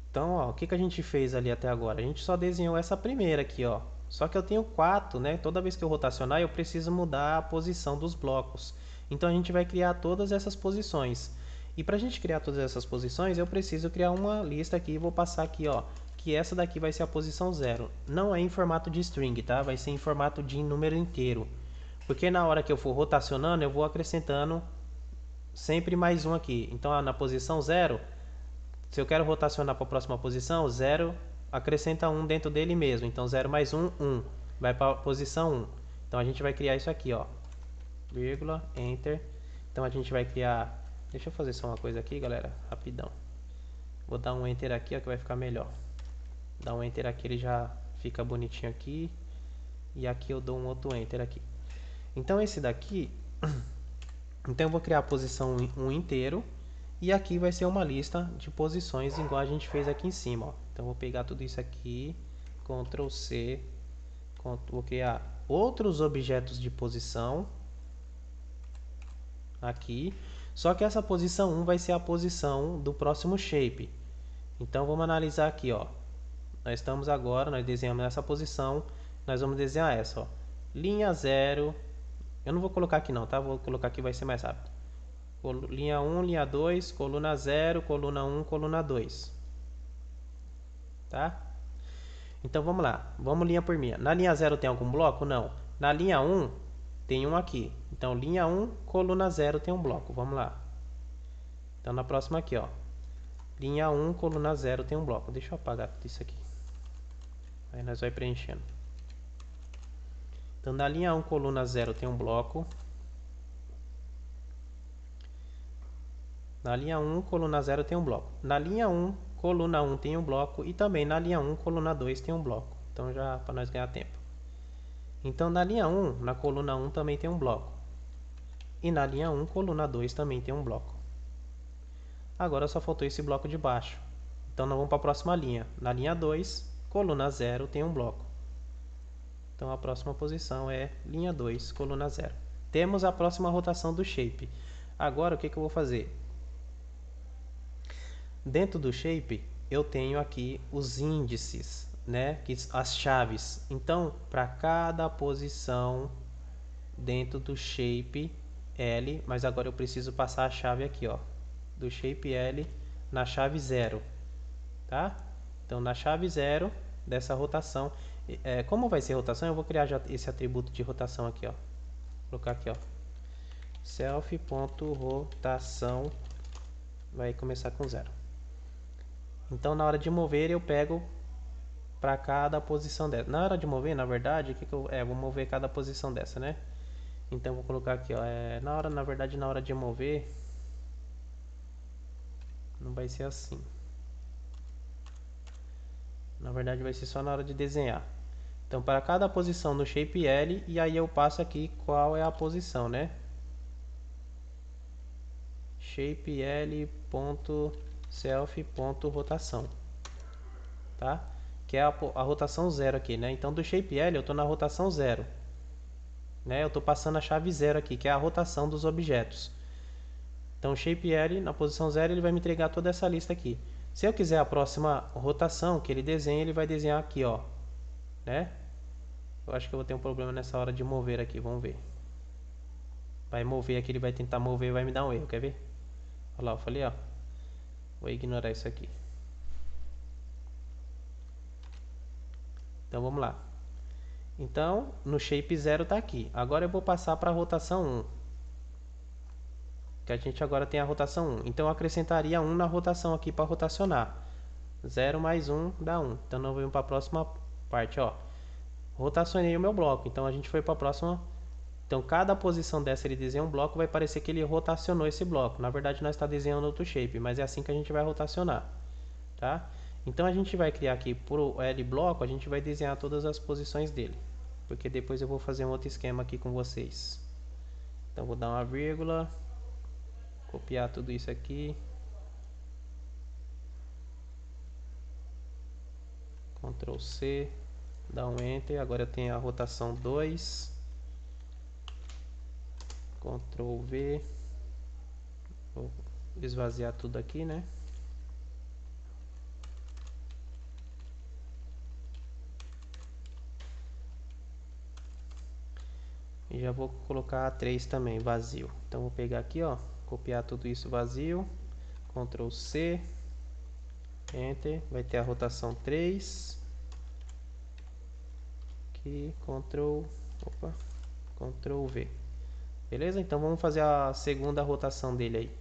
Então, ó, o que a gente fez ali até agora? A gente só desenhou essa primeira aqui, ó. Só que eu tenho 4, né? Toda vez que eu rotacionar, eu preciso mudar a posição dos blocos. Então, a gente vai criar todas essas posições. E para a gente criar todas essas posições, eu preciso criar uma lista aqui. Vou passar aqui, ó, que essa daqui vai ser a posição 0. Não é em formato de string, tá? Vai ser em formato de número inteiro. Porque na hora que eu for rotacionando, eu vou acrescentando sempre mais um aqui. Então, ó, na posição 0... Se eu quero rotacionar para a próxima posição, 0 acrescenta 1 dentro dele mesmo. Então 0 mais 1, 1. Vai para a posição 1. Então a gente vai criar isso aqui, ó. Vírgula, enter. Então a gente vai criar... Deixa eu fazer só uma coisa aqui, galera. Rapidão. Vou dar um enter aqui, ó, que vai ficar melhor. Dá um enter aqui, ele já fica bonitinho aqui. E aqui eu dou um outro enter aqui. Então esse daqui... Então eu vou criar a posição 1 inteiro. E aqui vai ser uma lista de posições igual a gente fez aqui em cima, ó. Então vou pegar tudo isso aqui, Ctrl C, vou criar outros objetos de posição aqui. Só que essa posição 1 vai ser a posição do próximo shape. Então vamos analisar aqui, ó. Nós estamos agora, nós desenhamos essa posição, nós vamos desenhar essa, ó. Linha 0. Eu não vou colocar aqui não, tá? Vou colocar aqui, vai ser mais rápido. Linha 1, linha 2, coluna 0, coluna 1, coluna 2. Tá? Então vamos lá. Vamos linha por linha. Na linha 0 tem algum bloco? Não. Na linha 1 tem um aqui. Então linha 1, coluna 0 tem um bloco. Vamos lá. Então na próxima aqui, ó. Linha 1, coluna 0 tem um bloco. Deixa eu apagar tudo isso aqui. Aí nós vamos preenchendo. Então na linha 1, coluna 0 tem um bloco. Na linha 1, coluna 0 tem um bloco. Na linha 1, coluna 1 tem um bloco. E também na linha 1, coluna 2 tem um bloco. Então já para nós ganhar tempo. Então na linha 1, na coluna 1 também tem um bloco. E na linha 1, coluna 2 também tem um bloco. Agora só faltou esse bloco de baixo. Então nós vamos para a próxima linha. Na linha 2, coluna 0 tem um bloco. Então a próxima posição é linha 2, coluna 0. Temos a próxima rotação do shape. Agora o que eu vou fazer? Dentro do shape, eu tenho aqui os índices, né? As chaves. Então, para cada posição dentro do shape L, mas agora eu preciso passar a chave aqui, ó, do shape L na chave 0, tá? Então, na chave 0 dessa rotação, como vai ser rotação, eu vou criar já esse atributo de rotação aqui, ó. Vou colocar aqui, ó, self.rotação vai começar com 0. Então, na hora de mover, eu pego para cada posição dessa. Na hora de mover, na verdade, vou mover cada posição dessa, né? Então, vou colocar aqui, ó, na verdade, na hora de mover, não vai ser assim. Na verdade, vai ser só na hora de desenhar. Então, para cada posição no shape L, e aí eu passo aqui qual é a posição, né? Shape L.self.rotação, tá? Que é a rotação 0 aqui, né? Então do shape L eu estou na rotação 0, né? Eu estou passando a chave 0 aqui, que é a rotação dos objetos. Então o shape L na posição 0 ele vai me entregar toda essa lista aqui. Se eu quiser a próxima rotação que ele desenha, ele vai desenhar aqui, ó, né? Eu acho que eu vou ter um problema nessa hora de mover aqui, vamos ver. Vai mover aqui, ele vai tentar mover e vai me dar um erro, quer ver? Olha lá, eu falei, ó. Vou ignorar isso aqui. Então vamos lá. Então, no shape 0 está aqui. Agora eu vou passar para a rotação 1. que a gente agora tem a rotação 1. Então eu acrescentaria 1 na rotação aqui para rotacionar. 0 mais 1 dá 1. Então nós vamos para a próxima parte, ó. Rotacionei o meu bloco, então a gente foi para a próxima. Então cada posição dessa ele desenha um bloco, vai parecer que ele rotacionou esse bloco. Na verdade nós está desenhando outro shape, mas é assim que a gente vai rotacionar, tá? Então a gente vai criar aqui por L bloco, a gente vai desenhar todas as posições dele, porque depois eu vou fazer um outro esquema aqui com vocês. Então vou dar uma vírgula, copiar tudo isso aqui, Ctrl C, dá um Enter. Agora eu tenho a rotação 2, Ctrl V, vou esvaziar tudo aqui, né? E já vou colocar a 3 também, vazio. Então vou pegar aqui, ó, copiar tudo isso vazio, Ctrl C, Enter, vai ter a rotação 3, aqui, Ctrl V. Beleza? Então vamos fazer a segunda rotação dele aí.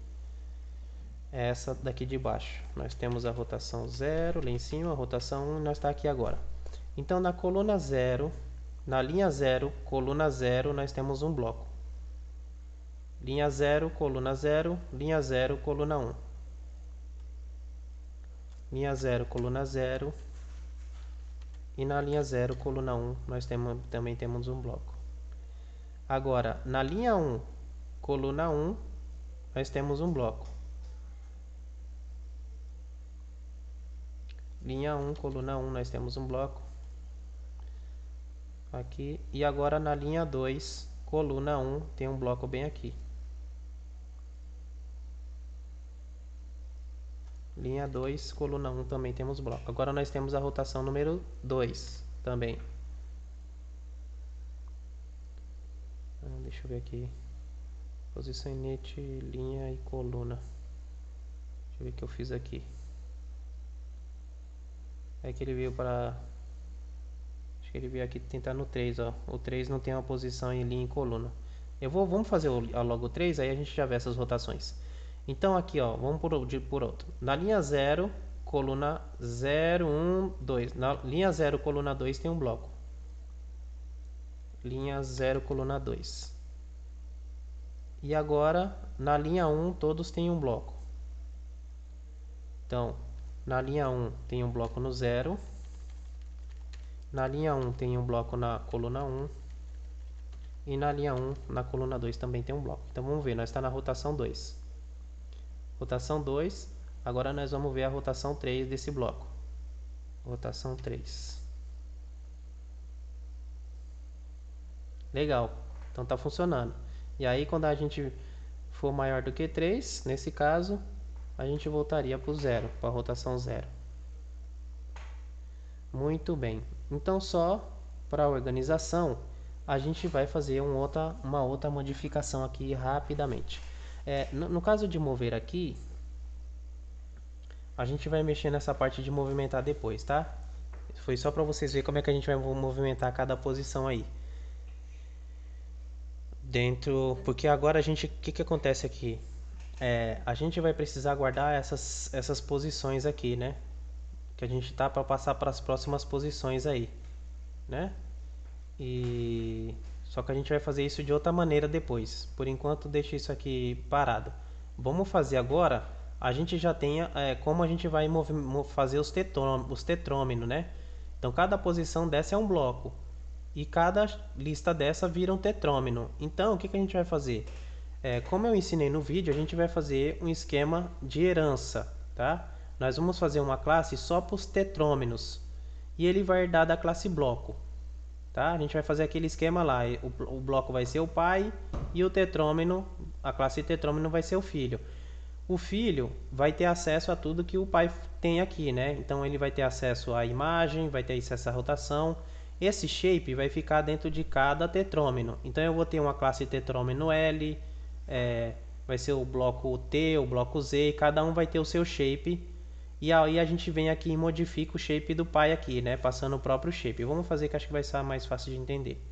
É essa daqui de baixo. Nós temos a rotação 0 lá em cima, a rotação 1 e nós está aqui agora. Então na coluna 0, na linha 0, coluna 0, nós temos um bloco. Linha 0, coluna 0, linha 0, coluna 1. Linha 0, coluna 0. E na linha 0, coluna 1, nós também temos um bloco. Agora, na linha 1, coluna 1, nós temos um bloco. Linha 1, coluna 1, nós temos um bloco. Aqui. E agora na linha 2, coluna 1, tem um bloco bem aqui. Linha 2, coluna 1 também temos bloco. Agora nós temos a rotação número 2 também. Deixa eu ver aqui. Posição init, linha e coluna. Deixa eu ver o que eu fiz aqui. É que ele veio para... Acho que ele veio aqui tentar no 3, ó. O 3 não tem uma posição em linha e coluna. Vamos fazer logo o 3, aí a gente já vê essas rotações. Então aqui, ó, vamos por outro. Na linha 0, coluna 0, 1, 2. Na linha 0, coluna 2 tem um bloco. Linha 0, coluna 2. E agora, na linha 1, todos têm um bloco. Então, na linha 1 tem um bloco no 0. Na linha 1 tem um bloco na coluna 1. E na linha 1, na coluna 2 também tem um bloco. Então vamos ver, nós estamos na rotação 2. Rotação 2, agora nós vamos ver a rotação 3 desse bloco. Rotação 3. Legal, então está funcionando. E aí quando a gente for maior do que 3, nesse caso, a gente voltaria para o 0, para a rotação 0. Muito bem, então só para a organização, a gente vai fazer uma outra modificação aqui rapidamente. No caso de mover aqui, a gente vai mexer nessa parte de movimentar depois, tá? Foi só para vocês verem como é que a gente vai movimentar cada posição aí. Porque agora o que acontece aqui? A gente vai precisar guardar essas posições aqui, né? Que a gente tá para passar para as próximas posições aí, né? Só que a gente vai fazer isso de outra maneira depois. Por enquanto deixa isso aqui parado. Vamos fazer agora. A gente já tem como a gente vai fazer os tetrôminos, né? Então cada posição dessa é um bloco. E cada lista dessa vira um tetrômino. Então o que a gente vai fazer? Como eu ensinei no vídeo, a gente vai fazer um esquema de herança, tá? Nós vamos fazer uma classe só para os tetrôminos. E ele vai herdar da classe bloco. Tá? A gente vai fazer aquele esquema lá. O bloco vai ser o pai e o tetrômino, a classe tetrômino vai ser o filho. O filho vai ter acesso a tudo que o pai tem aqui, né? Então ele vai ter acesso à imagem, vai ter acesso à rotação. Esse shape vai ficar dentro de cada tetrômino. Então eu vou ter uma classe tetrômino L, vai ser o bloco T, o bloco Z, e cada um vai ter o seu shape. E aí a gente vem aqui e modifica o shape do pai aqui, né? Passando o próprio shape. Vamos fazer que acho que vai ser mais fácil de entender.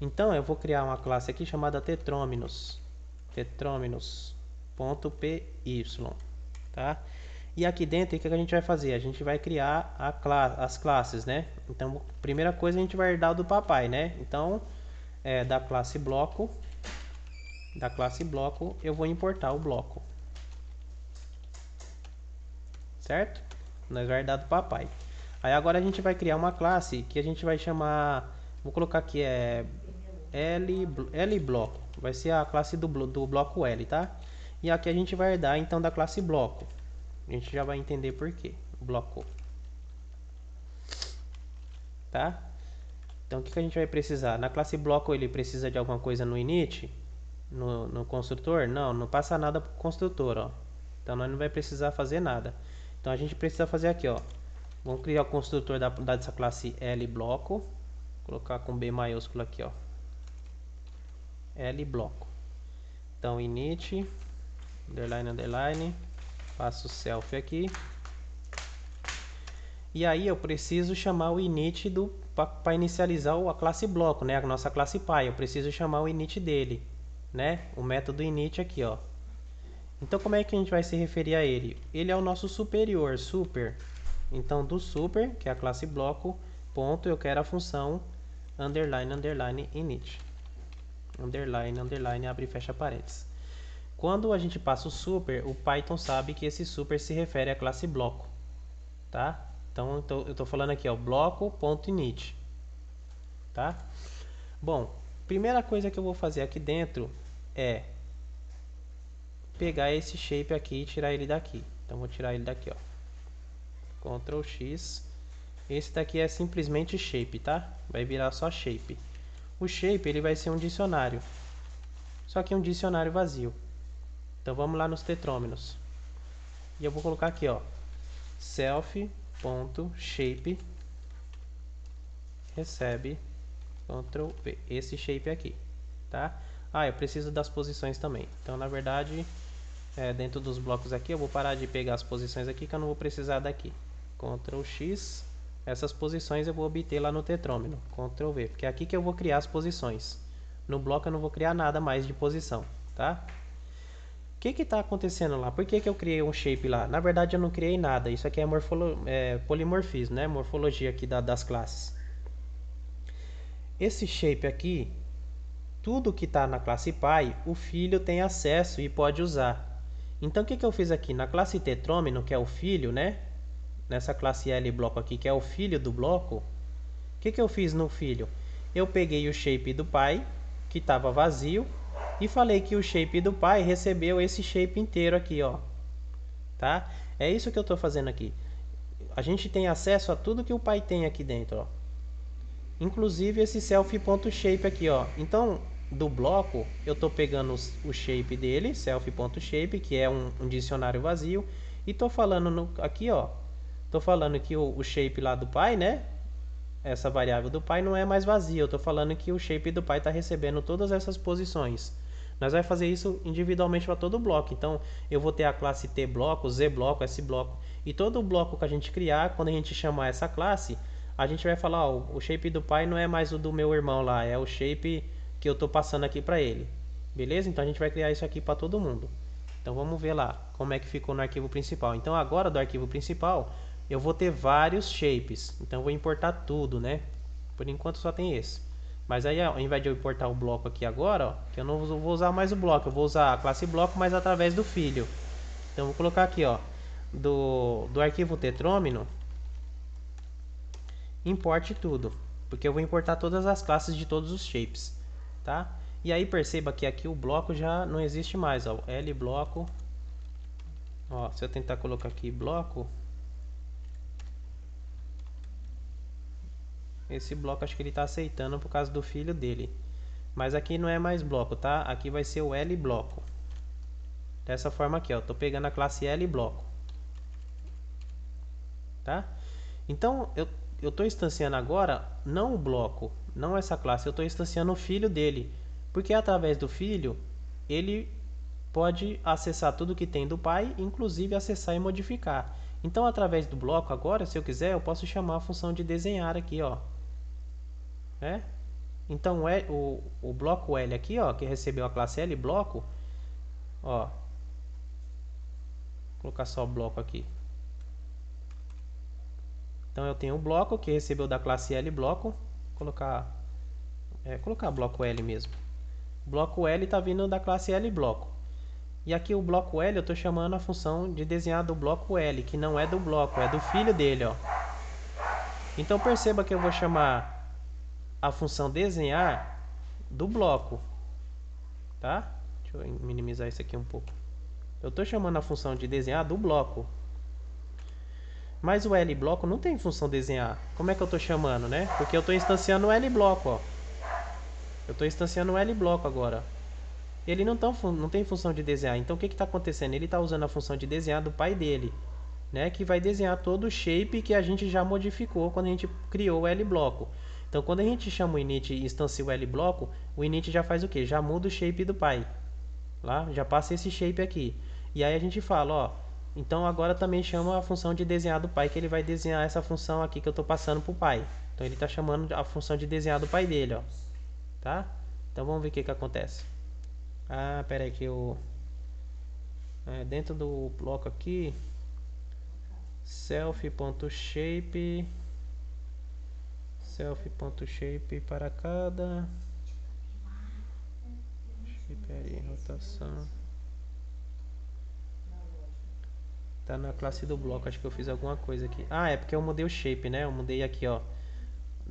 Então eu vou criar uma classe aqui chamada tetrôminos. Tetrôminos. .py, tá? E aqui dentro, o que a gente vai fazer? A gente vai criar as classes, né? Então, primeira coisa, a gente vai herdar do papai, né? Então, da classe bloco, eu vou importar o bloco, certo? Nós vai herdar do papai. Aí agora a gente vai criar uma classe que a gente vai chamar, vou colocar aqui L bloco, vai ser a classe do bloco L, tá? E aqui a gente vai herdar então da classe bloco. A gente já vai entender por quê. Bloco, tá? Então o que a gente vai precisar? Na classe bloco ele precisa de alguma coisa no init, no construtor? Não, não passa nada para o construtor, ó. Então nós não vai precisar fazer nada. Então a gente precisa fazer aqui, ó. Vamos criar o construtor dessa classe L bloco, colocar com B maiúsculo aqui, ó. L bloco. Então init underline underline, faço self aqui. E aí eu preciso chamar o init para inicializar a classe bloco, né? A nossa classe pai. Eu preciso chamar o init dele, né? O método init aqui, ó. Então como é que a gente vai se referir a ele? Ele é o nosso superior, super. Então do super, que é a classe bloco, ponto, eu quero a função underline underline init. Underline underline abre e fecha parênteses. Quando a gente passa o super, o Python sabe que esse super se refere à classe bloco, tá? Então eu estou falando aqui, ó, bloco.init, tá? Bom, primeira coisa que eu vou fazer aqui dentro é pegar esse shape aqui e tirar ele daqui. Então vou tirar ele daqui, ó. Ctrl X. Esse daqui é simplesmente shape, tá? Vai virar só shape. O shape ele vai ser um dicionário, só que é um dicionário vazio. Então vamos lá nos tetrôminos. E eu vou colocar aqui, ó, self.shape recebe Ctrl V, esse shape aqui, tá? Ah, eu preciso das posições também. Então, na verdade, dentro dos blocos aqui, eu vou parar de pegar as posições aqui, que eu não vou precisar daqui. Ctrl X, essas posições eu vou obter lá no tetrômino. Ctrl V, porque é aqui que eu vou criar as posições. No bloco eu não vou criar nada mais de posição, tá? O que está acontecendo lá? Por que eu criei um shape lá? Na verdade eu não criei nada, isso aqui é polimorfismo, né? Morfologia aqui das classes. Esse shape aqui, tudo que está na classe pai, o filho tem acesso e pode usar. Então o que eu fiz aqui? Na classe tetrômino, que é o filho, né? Nessa classe L bloco aqui, que é o filho do bloco, o que eu fiz no filho? Eu peguei o shape do pai, que estava vazio, e falei que o shape do pai recebeu esse shape inteiro aqui, ó. Tá? É isso que eu estou fazendo aqui. A gente tem acesso a tudo que o pai tem aqui dentro, ó. Inclusive esse self.shape aqui, ó. Então, do bloco, eu estou pegando o shape dele, self.shape, que é um dicionário vazio, e estou falando aqui, ó. Estou falando que o shape lá do pai, né? Essa variável do pai não é mais vazia. Eu estou falando que o shape do pai está recebendo todas essas posições. Nós vamos fazer isso individualmente para todo bloco. Então, eu vou ter a classe T bloco, Z bloco, S bloco. E todo bloco que a gente criar, quando a gente chamar essa classe, a gente vai falar, ó, o shape do pai não é mais o do meu irmão lá, é o shape que eu estou passando aqui para ele. Beleza? Então, a gente vai criar isso aqui para todo mundo. Então, vamos ver lá como é que ficou no arquivo principal. Então, agora do arquivo principal, eu vou ter vários shapes. Então, eu vou importar tudo, né? Por enquanto, só tem esse. Mas aí, ao invés de eu importar o bloco aqui agora, ó, que eu não vou usar mais o bloco, eu vou usar a classe bloco, mas através do filho. Então, eu vou colocar aqui, ó, do arquivo tetrômino, importe tudo, porque eu vou importar todas as classes de todos os shapes, tá? E aí perceba que aqui o bloco já não existe mais, ó, L bloco. Ó, se eu tentar colocar aqui bloco, esse bloco acho que ele está aceitando por causa do filho dele. Mas aqui não é mais bloco, tá? Aqui vai ser o L bloco. Dessa forma aqui, ó. Tô pegando a classe L bloco. Tá? Então, eu tô instanciando agora, não o bloco, não essa classe. Eu tô instanciando o filho dele. Porque através do filho, ele pode acessar tudo que tem do pai, inclusive acessar e modificar. Então, através do bloco agora, se eu quiser, eu posso chamar a função de desenhar aqui, ó. Né? Então o bloco L aqui, ó, que recebeu a classe L bloco, ó, colocar só bloco aqui. Então eu tenho um bloco que recebeu da classe L bloco, colocar bloco L mesmo. O bloco L está vindo da classe L bloco. E aqui o bloco L eu estou chamando a função de desenhar do bloco L, que não é do bloco, é do filho dele, ó. Então perceba que eu vou chamar a função desenhar do bloco, tá? Deixa eu minimizar isso aqui um pouco. Eu estou chamando a função de desenhar do bloco. Mas o L bloco não tem função desenhar. Como é que eu estou chamando, né? Porque eu estou instanciando o L bloco, ó. Eu estou instanciando o L bloco agora. Ele não tem função de desenhar. Então o que está acontecendo? Ele está usando a função de desenhar do pai dele, né? Que vai desenhar todo o shape que a gente já modificou quando a gente criou o L bloco. Então quando a gente chama o init e instancia o L bloco, o init já faz o quê? Já muda o shape do pai. Lá, já passa esse shape aqui. E aí a gente fala, ó, então agora também chama a função de desenhar do pai, que ele vai desenhar essa função aqui que eu estou passando para o pai. Então ele está chamando a função de desenhar do pai dele, ó. Tá? Então vamos ver o que acontece. Ah, pera aí que eu... dentro do bloco aqui, self.shape para cada shape aí, rotação. Tá na classe do bloco, acho que eu fiz alguma coisa aqui. Ah, é porque eu mudei o shape, né? Eu mudei aqui, ó.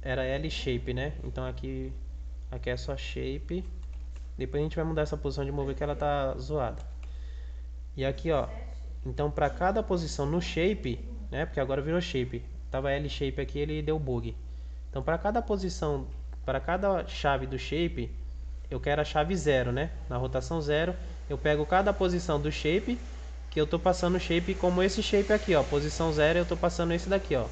Era L shape, né? Então aqui é só shape. Depois a gente vai mudar essa posição de mover que ela tá zoada. E aqui, ó. Então para cada posição no shape, né? Porque agora virou shape. Tava L shape aqui, ele deu bug. Então para cada posição, para cada chave do shape, eu quero a chave 0, né? Na rotação 0, eu pego cada posição do shape, que eu tô passando o shape como esse shape aqui, ó. Posição 0, eu tô passando esse daqui, ó.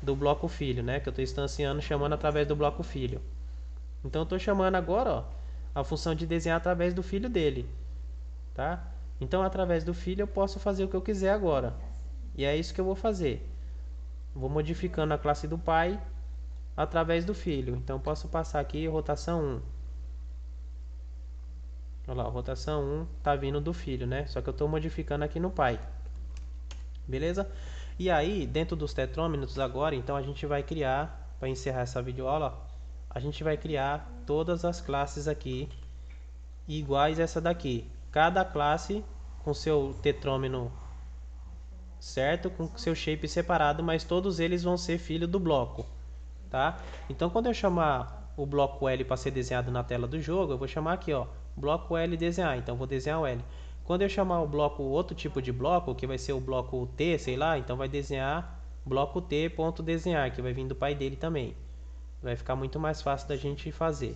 Do bloco filho, né? Que eu tô instanciando, chamando através do bloco filho. Então eu tô chamando agora, ó, a função de desenhar através do filho dele, tá? Então através do filho eu posso fazer o que eu quiser agora. E é isso que eu vou fazer. Vou modificando a classe do pai através do filho. Então eu posso passar aqui rotação 1. Olha lá, rotação 1 tá vindo do filho, né? Só que eu estou modificando aqui no pai. Beleza? E aí, dentro dos tetrômetros agora, então a gente vai criar, para encerrar essa videoaula, a gente vai criar todas as classes aqui iguais a essa daqui. Cada classe com seu tetrômino certo, com seu shape separado, mas todos eles vão ser filho do bloco, tá? Então quando eu chamar o bloco L para ser desenhado na tela do jogo, eu vou chamar aqui, ó, bloco L desenhar. Então eu vou desenhar o L. Quando eu chamar o bloco, outro tipo de bloco, que vai ser o bloco T, sei lá, então vai desenhar bloco T ponto desenhar, que vai vir do pai dele também. Vai ficar muito mais fácil da gente fazer.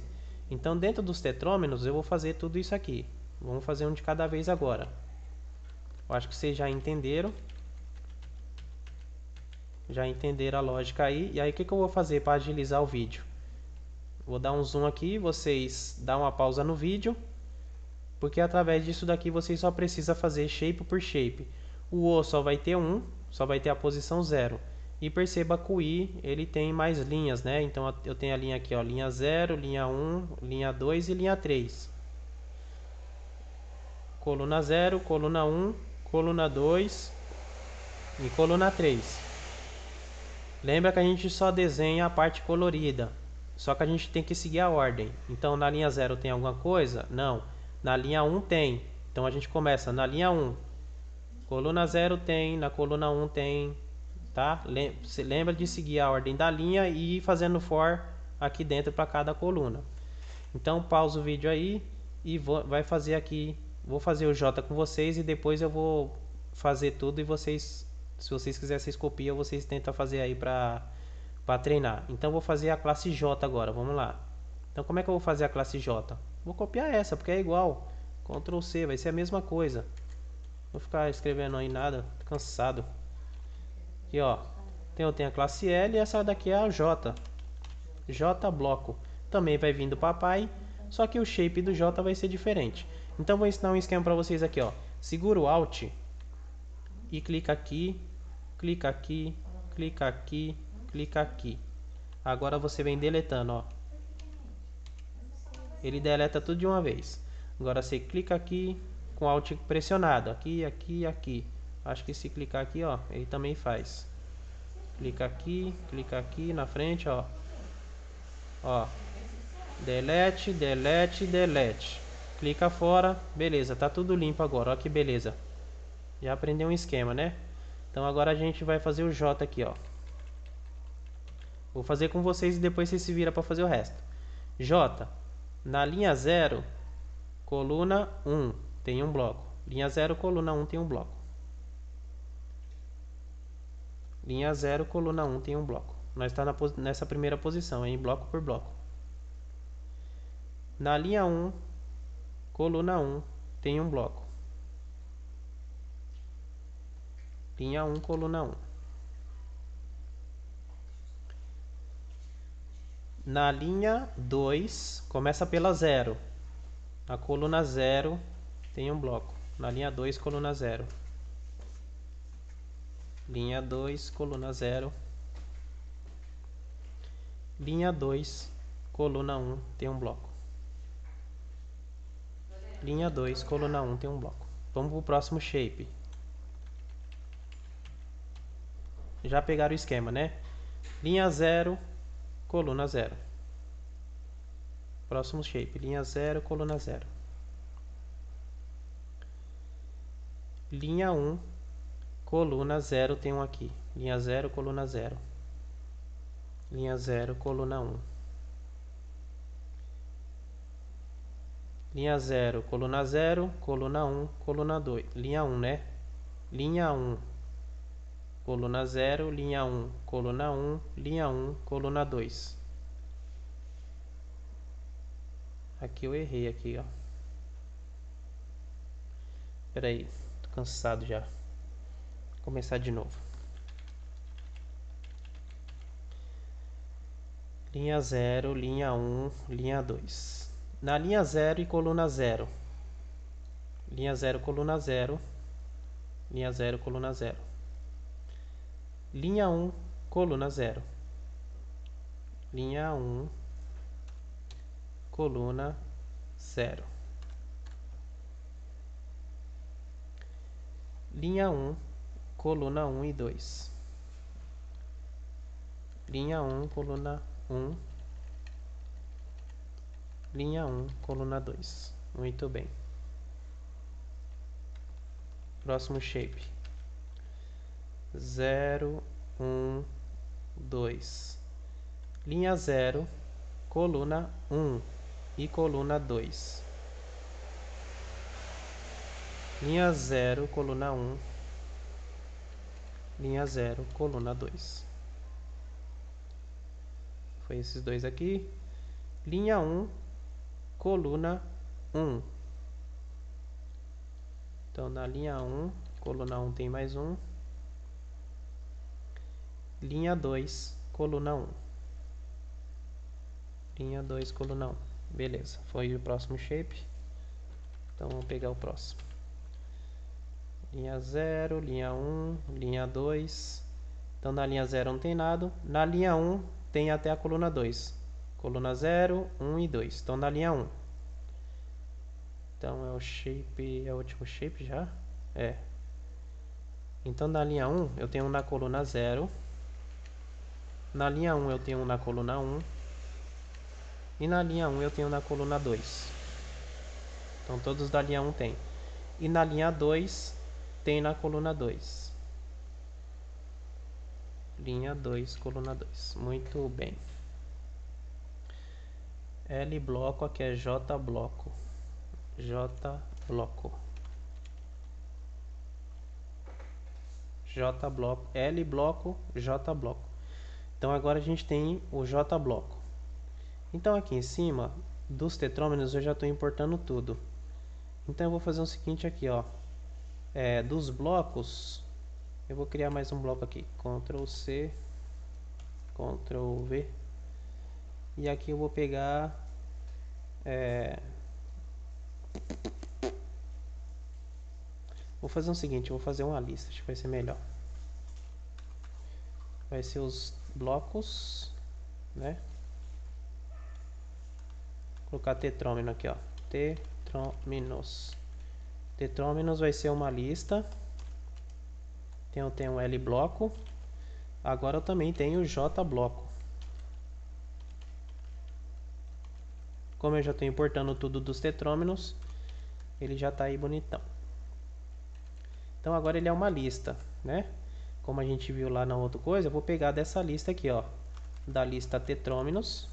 Então dentro dos tetrômenos eu vou fazer tudo isso aqui. Vamos fazer um de cada vez agora. Eu acho que vocês já entenderam. Já entenderam a lógica aí. E aí o que eu vou fazer para agilizar o vídeo? Vou dar um zoom aqui, vocês dão uma pausa no vídeo, porque através disso daqui vocês só precisam fazer shape por shape. O O só vai ter 1, só vai ter a posição 0. E perceba que o I ele tem mais linhas, né? Então eu tenho a linha aqui, ó, linha 0, linha 1, linha 2 e linha 3. Coluna 0, coluna 1, coluna 2 e coluna 3. Lembra que a gente só desenha a parte colorida. Só que a gente tem que seguir a ordem. Então na linha 0 tem alguma coisa? Não. Na linha 1 tem. Então a gente começa na linha 1. Coluna 0 tem, na coluna 1 tem. Tá? Lembra de seguir a ordem da linha e ir fazendo for aqui dentro para cada coluna. Então pausa o vídeo aí e vai fazer aqui. Vou fazer o J com vocês e depois eu vou fazer tudo e vocês, se vocês quiserem, vocês copiam, vocês tentam fazer aí para treinar. Então vou fazer a classe J agora, vamos lá. Então como é que eu vou fazer a classe J? Vou copiar essa, porque é igual. Ctrl C, vai ser a mesma coisa. Vou ficar escrevendo aí nada, tô cansado. Aqui ó, eu tenho a classe L e essa daqui é a J. J bloco. Também vai vir do papai, só que o shape do J vai ser diferente. Então vou ensinar um esquema para vocês aqui ó. Segura o Alt e clica aqui, clica aqui, clica aqui, clica aqui. Agora você vem deletando, ó. Ele deleta tudo de uma vez. Agora você clica aqui, com Alt pressionado. Aqui, aqui, aqui. Acho que se clicar aqui, ó, ele também faz. Clica aqui na frente, ó. Ó. Delete, delete, delete. Clica fora. Beleza, tá tudo limpo agora. Ó que beleza. Já aprendeu um esquema, né? Então agora a gente vai fazer o J aqui, ó. Vou fazer com vocês e depois vocês se viram para fazer o resto. J. Na linha 0, coluna 1, tem um bloco. Linha 0, coluna 1 tem um bloco. Linha 0, coluna 1 tem um bloco. Nós estamos nessa primeira posição, em bloco por bloco. Na linha 1, coluna 1 tem um bloco. Linha 1, coluna 1. Na linha 2, começa pela 0. Na coluna 0 tem um bloco. Na linha 2, coluna 0. Linha 2, coluna 0. Linha 2, coluna 1 tem um bloco. Linha 2, coluna 1 tem um bloco. Vamos para o próximo shape. Já pegaram o esquema, né? Linha 0, coluna 0. Próximo shape. Linha 0, coluna 0. Linha 1, coluna 0 tem um aqui. Linha 0, coluna 0. Linha 0, coluna 1. Linha 0, coluna 0, coluna 1, coluna 2. Linha 1, né? Linha 1, coluna 0, linha 1, coluna 1, linha 1, coluna 2. Aqui eu errei aqui, ó. Espera aí, tô cansado já. Vou começar de novo. Linha 0, linha 1, linha 2. Na linha 0 e coluna 0. Linha 0, coluna 0. Linha 0, coluna 0. Linha 1, coluna 0. Linha 1, coluna 0. Linha 1, coluna 1 e 2. Linha 1, coluna 1. Linha 1, coluna 2. Muito bem. Próximo shape. 0, 1, 2. Linha 0, coluna 1 e coluna 2. Linha 0, coluna 1. Linha 0, coluna 2. Foi esses dois aqui. Linha 1, coluna 1. Então, na linha 1, coluna 1 tem mais um. Linha 2, coluna 1. Linha 2, coluna 1. Beleza, foi o próximo shape. Então, vamos pegar o próximo. Linha 0, linha 1, linha 2. Então, na linha 0 não tem nada. Na linha 1, tem até a coluna 2. Coluna 0, 1 e 2. Então, na linha 1. Então, é o shape, é o último shape já? É. Então, na linha 1, eu tenho um na coluna 0. Na linha 1, eu tenho um na coluna 1. E na linha 1, eu tenho na coluna 2. Então, todos da linha 1 tem. E na linha 2, tem na coluna 2. Linha 2, coluna 2. Muito bem. L bloco, aqui é J bloco. J bloco. J bloco. L bloco, J bloco. Então agora a gente tem o J bloco. Então aqui em cima dos tetrômeros eu já estou importando tudo. Então eu vou fazer o seguinte aqui, ó. Dos blocos, eu vou criar mais um bloco aqui. Ctrl C, Ctrl V. E aqui eu vou pegar vou fazer o seguinte, eu vou fazer uma lista, acho que vai ser melhor. Vai ser os blocos, né? Vou colocar tetrômino aqui, ó. Tetrôminos. Tetrôminos vai ser uma lista. Eu tenho L bloco. Agora eu também tenho J bloco. Como eu já estou importando tudo dos tetrôminos, ele já está aí bonitão. Então agora ele é uma lista, né? Como a gente viu lá na outra coisa, eu vou pegar dessa lista aqui, ó, da lista tetrôminos.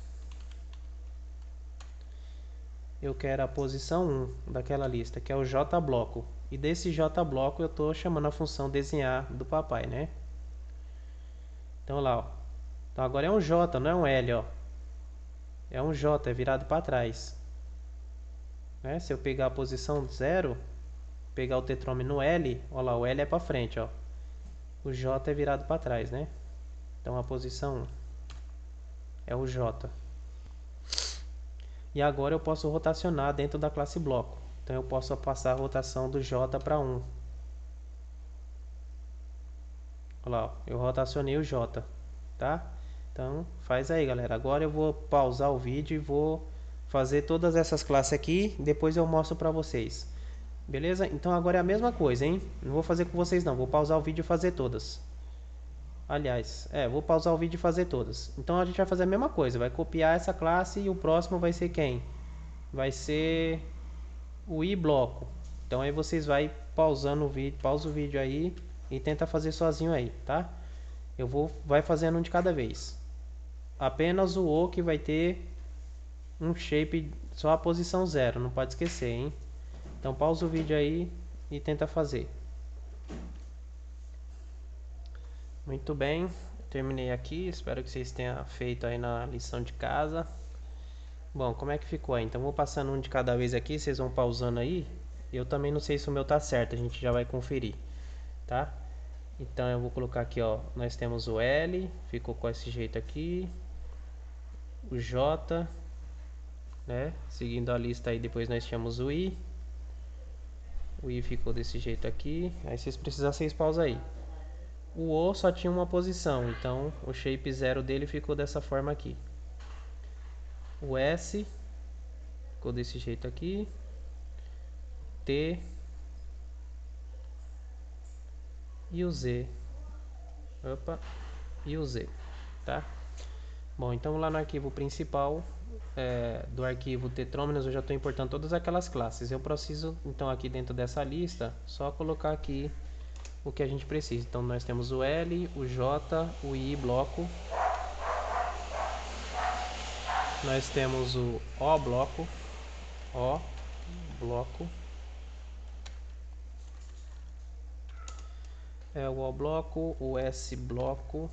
Eu quero a posição 1 daquela lista, que é o J bloco. E desse J bloco eu estou chamando a função desenhar do papai, né? Então lá, ó. Então agora é um J, não é um L, ó. É um J, é virado para trás. Né? Se eu pegar a posição 0, pegar o tetrômino L, ó lá, o L é para frente, ó. O J é virado para trás, né? Então a posição 1 é o J. E agora eu posso rotacionar dentro da classe bloco. Então eu posso passar a rotação do J para 1. Olha lá, ó, eu rotacionei o J, tá? Então faz aí, galera. Agora eu vou pausar o vídeo e vou fazer todas essas classes aqui. Depois eu mostro para vocês. Beleza? Então agora é a mesma coisa, hein? Não vou fazer com vocês não. Vou pausar o vídeo e fazer todas. Aliás, vou pausar o vídeo e fazer todas. Então a gente vai fazer a mesma coisa. Vai copiar essa classe e o próximo vai ser quem? Vai ser o I bloco. Então aí vocês vai pausando o vídeo, pausa o vídeo aí e tenta fazer sozinho aí, tá? Vai fazendo um de cada vez. Apenas o O que vai ter um shape só a posição 0, não pode esquecer, hein? Então pausa o vídeo aí e tenta fazer. Muito bem, terminei aqui, espero que vocês tenham feito aí na lição de casa. Bom, como é que ficou aí? Então vou passando um de cada vez aqui, vocês vão pausando aí. Eu também não sei se o meu tá certo, a gente já vai conferir, tá? Então eu vou colocar aqui, ó, nós temos o L, ficou com esse jeito aqui. O J, né? Seguindo a lista aí, depois nós temos o I. O I ficou desse jeito aqui. Aí vocês precisam, vocês pausam aí. O O só tinha uma posição, então o shape 0 dele ficou dessa forma aqui. O S ficou desse jeito aqui. T e o Z. Opa, e o Z, tá? Bom, então lá no arquivo principal do arquivo tetrôminos eu já estou importando todas aquelas classes. Eu preciso, então aqui dentro dessa lista, só colocar aqui o que a gente precisa. Então nós temos o L, o J, o I bloco. Nós temos o O bloco. O bloco. O O bloco, o S bloco.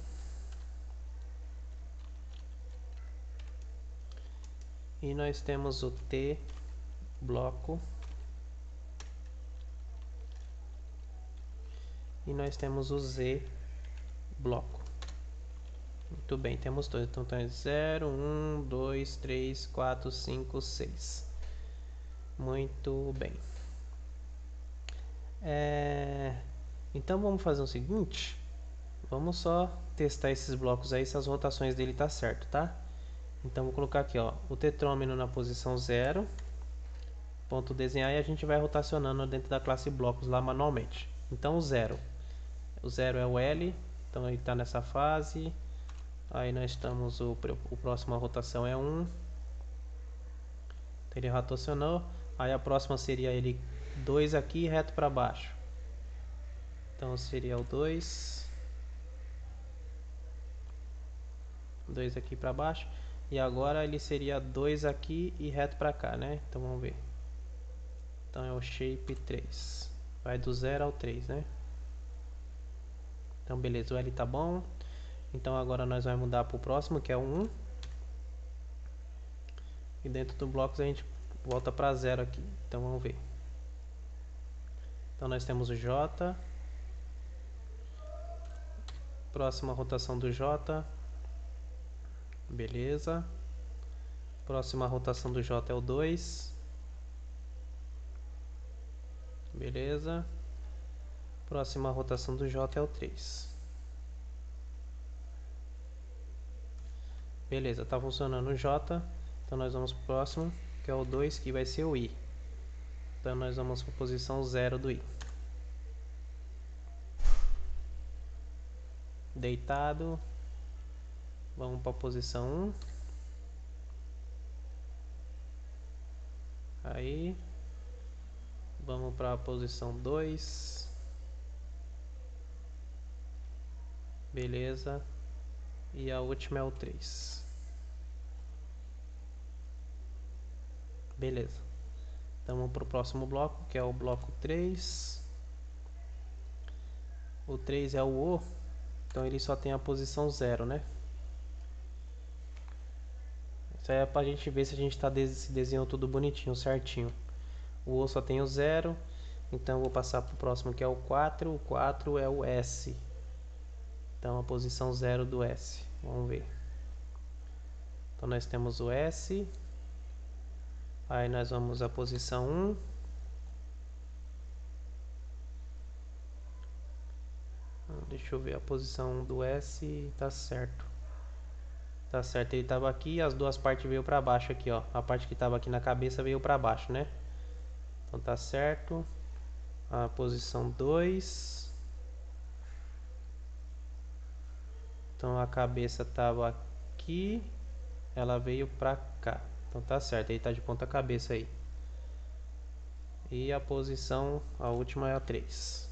E nós temos o T bloco. E nós temos o Z bloco. Muito bem, temos dois. Então tem 0, 1, 2, 3, 4, 5, 6. Muito bem. Então vamos fazer o seguinte. Vamos só testar esses blocos aí, se as rotações dele tá certo, tá? Então vou colocar aqui, ó, o tetrômino na posição 0. Ponto desenhar e a gente vai rotacionando dentro da classe blocos lá manualmente. Então o 0. O 0 é o L, então ele está nessa fase. Aí nós estamos, o próxima rotação é 1. Então ele rotacionou. Aí a próxima seria ele 2 aqui reto para baixo. Então seria o 2. 2 aqui para baixo. E agora ele seria 2 aqui e reto para cá, né? Então vamos ver. Então é o shape 3. Vai do 0 ao 3, né? Então beleza, o L tá bom. Então agora nós vamos mudar para o próximo, que é o 1. E dentro do blocos a gente volta para 0 aqui. Então vamos ver. Então nós temos o J. Próxima rotação do J. Beleza. Próxima rotação do J é o 2. Beleza. Próxima rotação do J é o 3. Beleza, tá funcionando o J. Então nós vamos pro próximo, que é o 2, que vai ser o I. Então nós vamos para a posição 0 do i. Deitado. Vamos para a posição 1. Aí. Vamos para a posição 2. Beleza. E a última é o 3. Beleza. Então vamos para o próximo bloco, que é o bloco 3. O 3 é o O. Então ele só tem a posição 0, né? Isso aí é pra gente ver se a gente tá se desenhou tudo bonitinho, certinho. O O só tem o 0. Então eu vou passar pro próximo, que é o 4. O 4 é o S. Então a posição 0 do S. Vamos ver. Então nós temos o S. Aí nós vamos à posição 1. Deixa eu ver, a posição do S tá certo. Tá certo, ele tava aqui e as duas partes veio pra baixo aqui, ó. A parte que tava aqui na cabeça veio pra baixo, né? Então tá certo. A posição 2. Então a cabeça tava aqui, ela veio pra cá. Então tá certo, ele tá de ponta cabeça aí. E a posição, a última é a 3.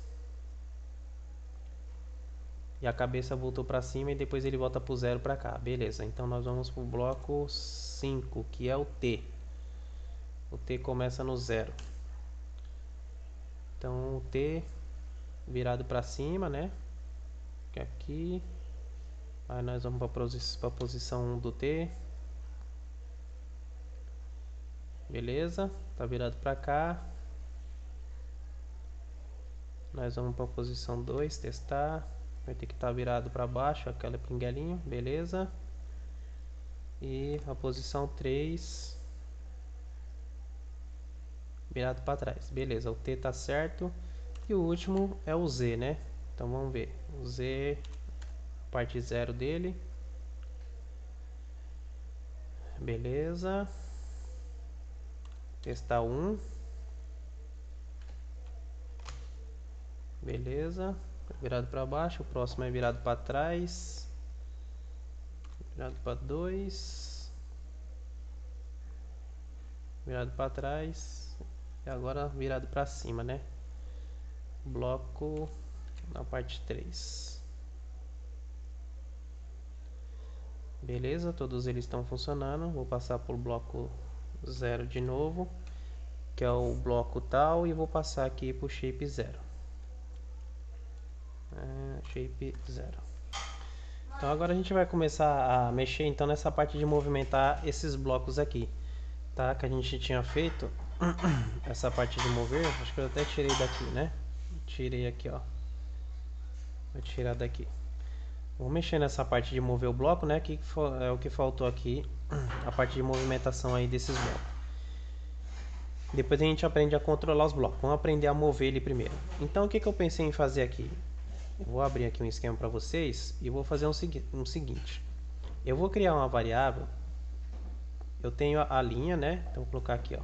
E a cabeça voltou pra cima e depois ele volta pro 0 pra cá. Beleza, então nós vamos pro bloco 5, que é o T. O T começa no 0. Então o T virado pra cima, né? Que é aqui. Aí nós vamos pra posição 1 do T. Beleza, tá virado pra cá. Nós vamos para a posição 2, testar. Vai ter que estar virado para baixo, aquela pinguelinha, beleza. E a posição 3, virado para trás, beleza. O T tá certo. E o último é o Z, né? Então vamos ver. O Z, parte 0 dele. Beleza. Testar 1. Beleza. Virado para baixo. O próximo é virado para trás. Virado para 2. Virado para trás. E agora virado para cima, né? Bloco na parte 3. Beleza, todos eles estão funcionando. Vou passar por bloco 0 de novo, que é o bloco tal, e vou passar aqui para o shape 0. Shape 0. Então agora a gente vai começar a mexer então nessa parte de movimentar esses blocos aqui, tá? Que a gente tinha feito essa parte de mover. Acho que eu até tirei daqui, né? Tirei aqui, ó. Vou tirar daqui. Vou mexer nessa parte de mover o bloco, né? Que é o que faltou aqui, a parte de movimentação aí desses blocos. Depois a gente aprende a controlar os blocos. Vamos aprender a mover ele primeiro. Então o que eu pensei em fazer aqui? Eu vou abrir aqui um esquema para vocês e vou fazer um seguinte. Eu vou criar uma variável. Eu tenho a linha, né? Então vou colocar aqui, ó.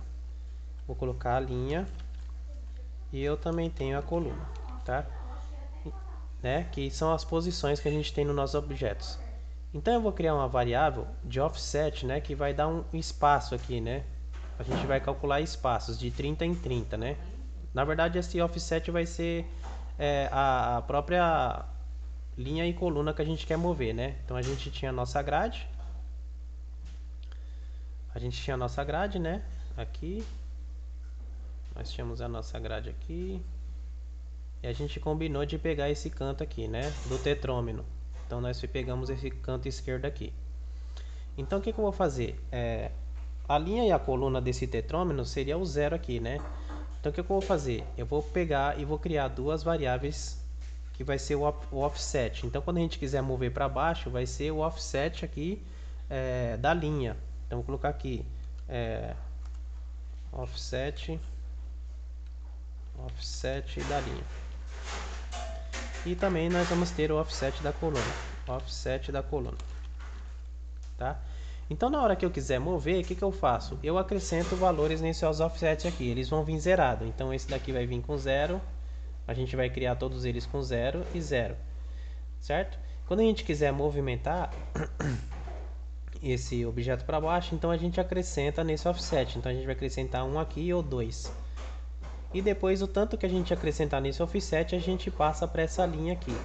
Vou colocar a linha e eu também tenho a coluna, tá? Né? Que são as posições que a gente tem nos nossos objetos. Então eu vou criar uma variável de offset, né? Que vai dar um espaço aqui, né? A gente vai calcular espaços de 30 em 30, né? Na verdade, esse offset vai ser a própria linha e coluna que a gente quer mover, né? Então a gente tinha a nossa grade. Né? Aqui. Nós tínhamos a nossa grade aqui. E a gente combinou de pegar esse canto aqui, né? Do tetrômino. Então nós pegamos esse canto esquerdo aqui. Então o que eu vou fazer? A linha e a coluna desse tetrômino seria o 0 aqui, né? Então o que eu vou fazer? Eu vou pegar e vou criar duas variáveis que vai ser o offset. Então quando a gente quiser mover para baixo, vai ser o offset aqui da linha. Então vou colocar aqui offset da linha. E também nós vamos ter o offset da coluna. Tá? Então na hora que eu quiser mover, o que eu faço? Eu acrescento valores nesses offsets aqui, eles vão vir zerado. Então esse daqui vai vir com 0, a gente vai criar todos eles com 0 e 0, certo? Quando a gente quiser movimentar esse objeto para baixo, então a gente acrescenta nesse offset. Então a gente vai acrescentar um aqui ou 2. E depois o tanto que a gente acrescentar nesse offset, a gente passa para essa linha aqui,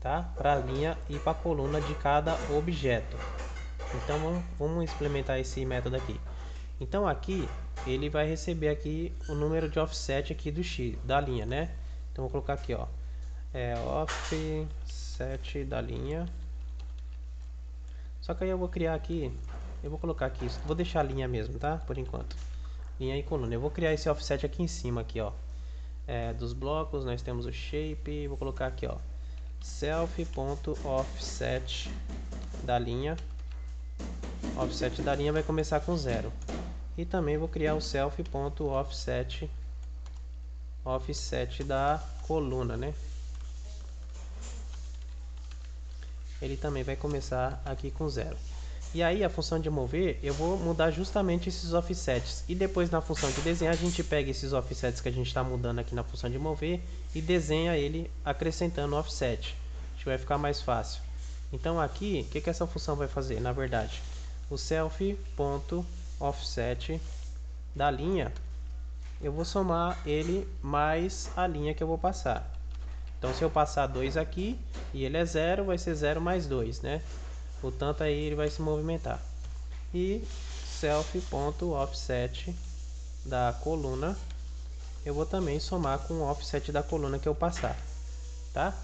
tá? Para a linha e para a coluna de cada objeto. Então vamos implementar esse método aqui. Então aqui ele vai receber aqui o número de offset aqui do x da linha, né? Então vou colocar aqui, ó, offset da linha. Só que aí eu vou criar aqui, eu vou colocar aqui, vou deixar a linha mesmo, tá? Por enquanto, linha e coluna. Eu vou criar esse offset aqui em cima aqui, ó. Dos blocos nós temos o shape, vou colocar aqui, ó, self.offset da linha. Offset da linha vai começar com 0. E também vou criar o self.offset da coluna, né? Ele também vai começar aqui com 0. E aí a função de mover, eu vou mudar justamente esses offsets. E depois na função de desenhar, a gente pega esses offsets que a gente está mudando aqui na função de mover e desenha ele acrescentando offset. Acho que vai ficar mais fácil. Então aqui, o que essa função vai fazer? Na verdade, o self.offset da linha, eu vou somar ele mais a linha que eu vou passar. Então se eu passar 2 aqui e ele é 0, vai ser 0 mais 2, né? Portanto aí ele vai se movimentar. E self.offset da coluna, eu vou também somar com o offset da coluna que eu passar, tá?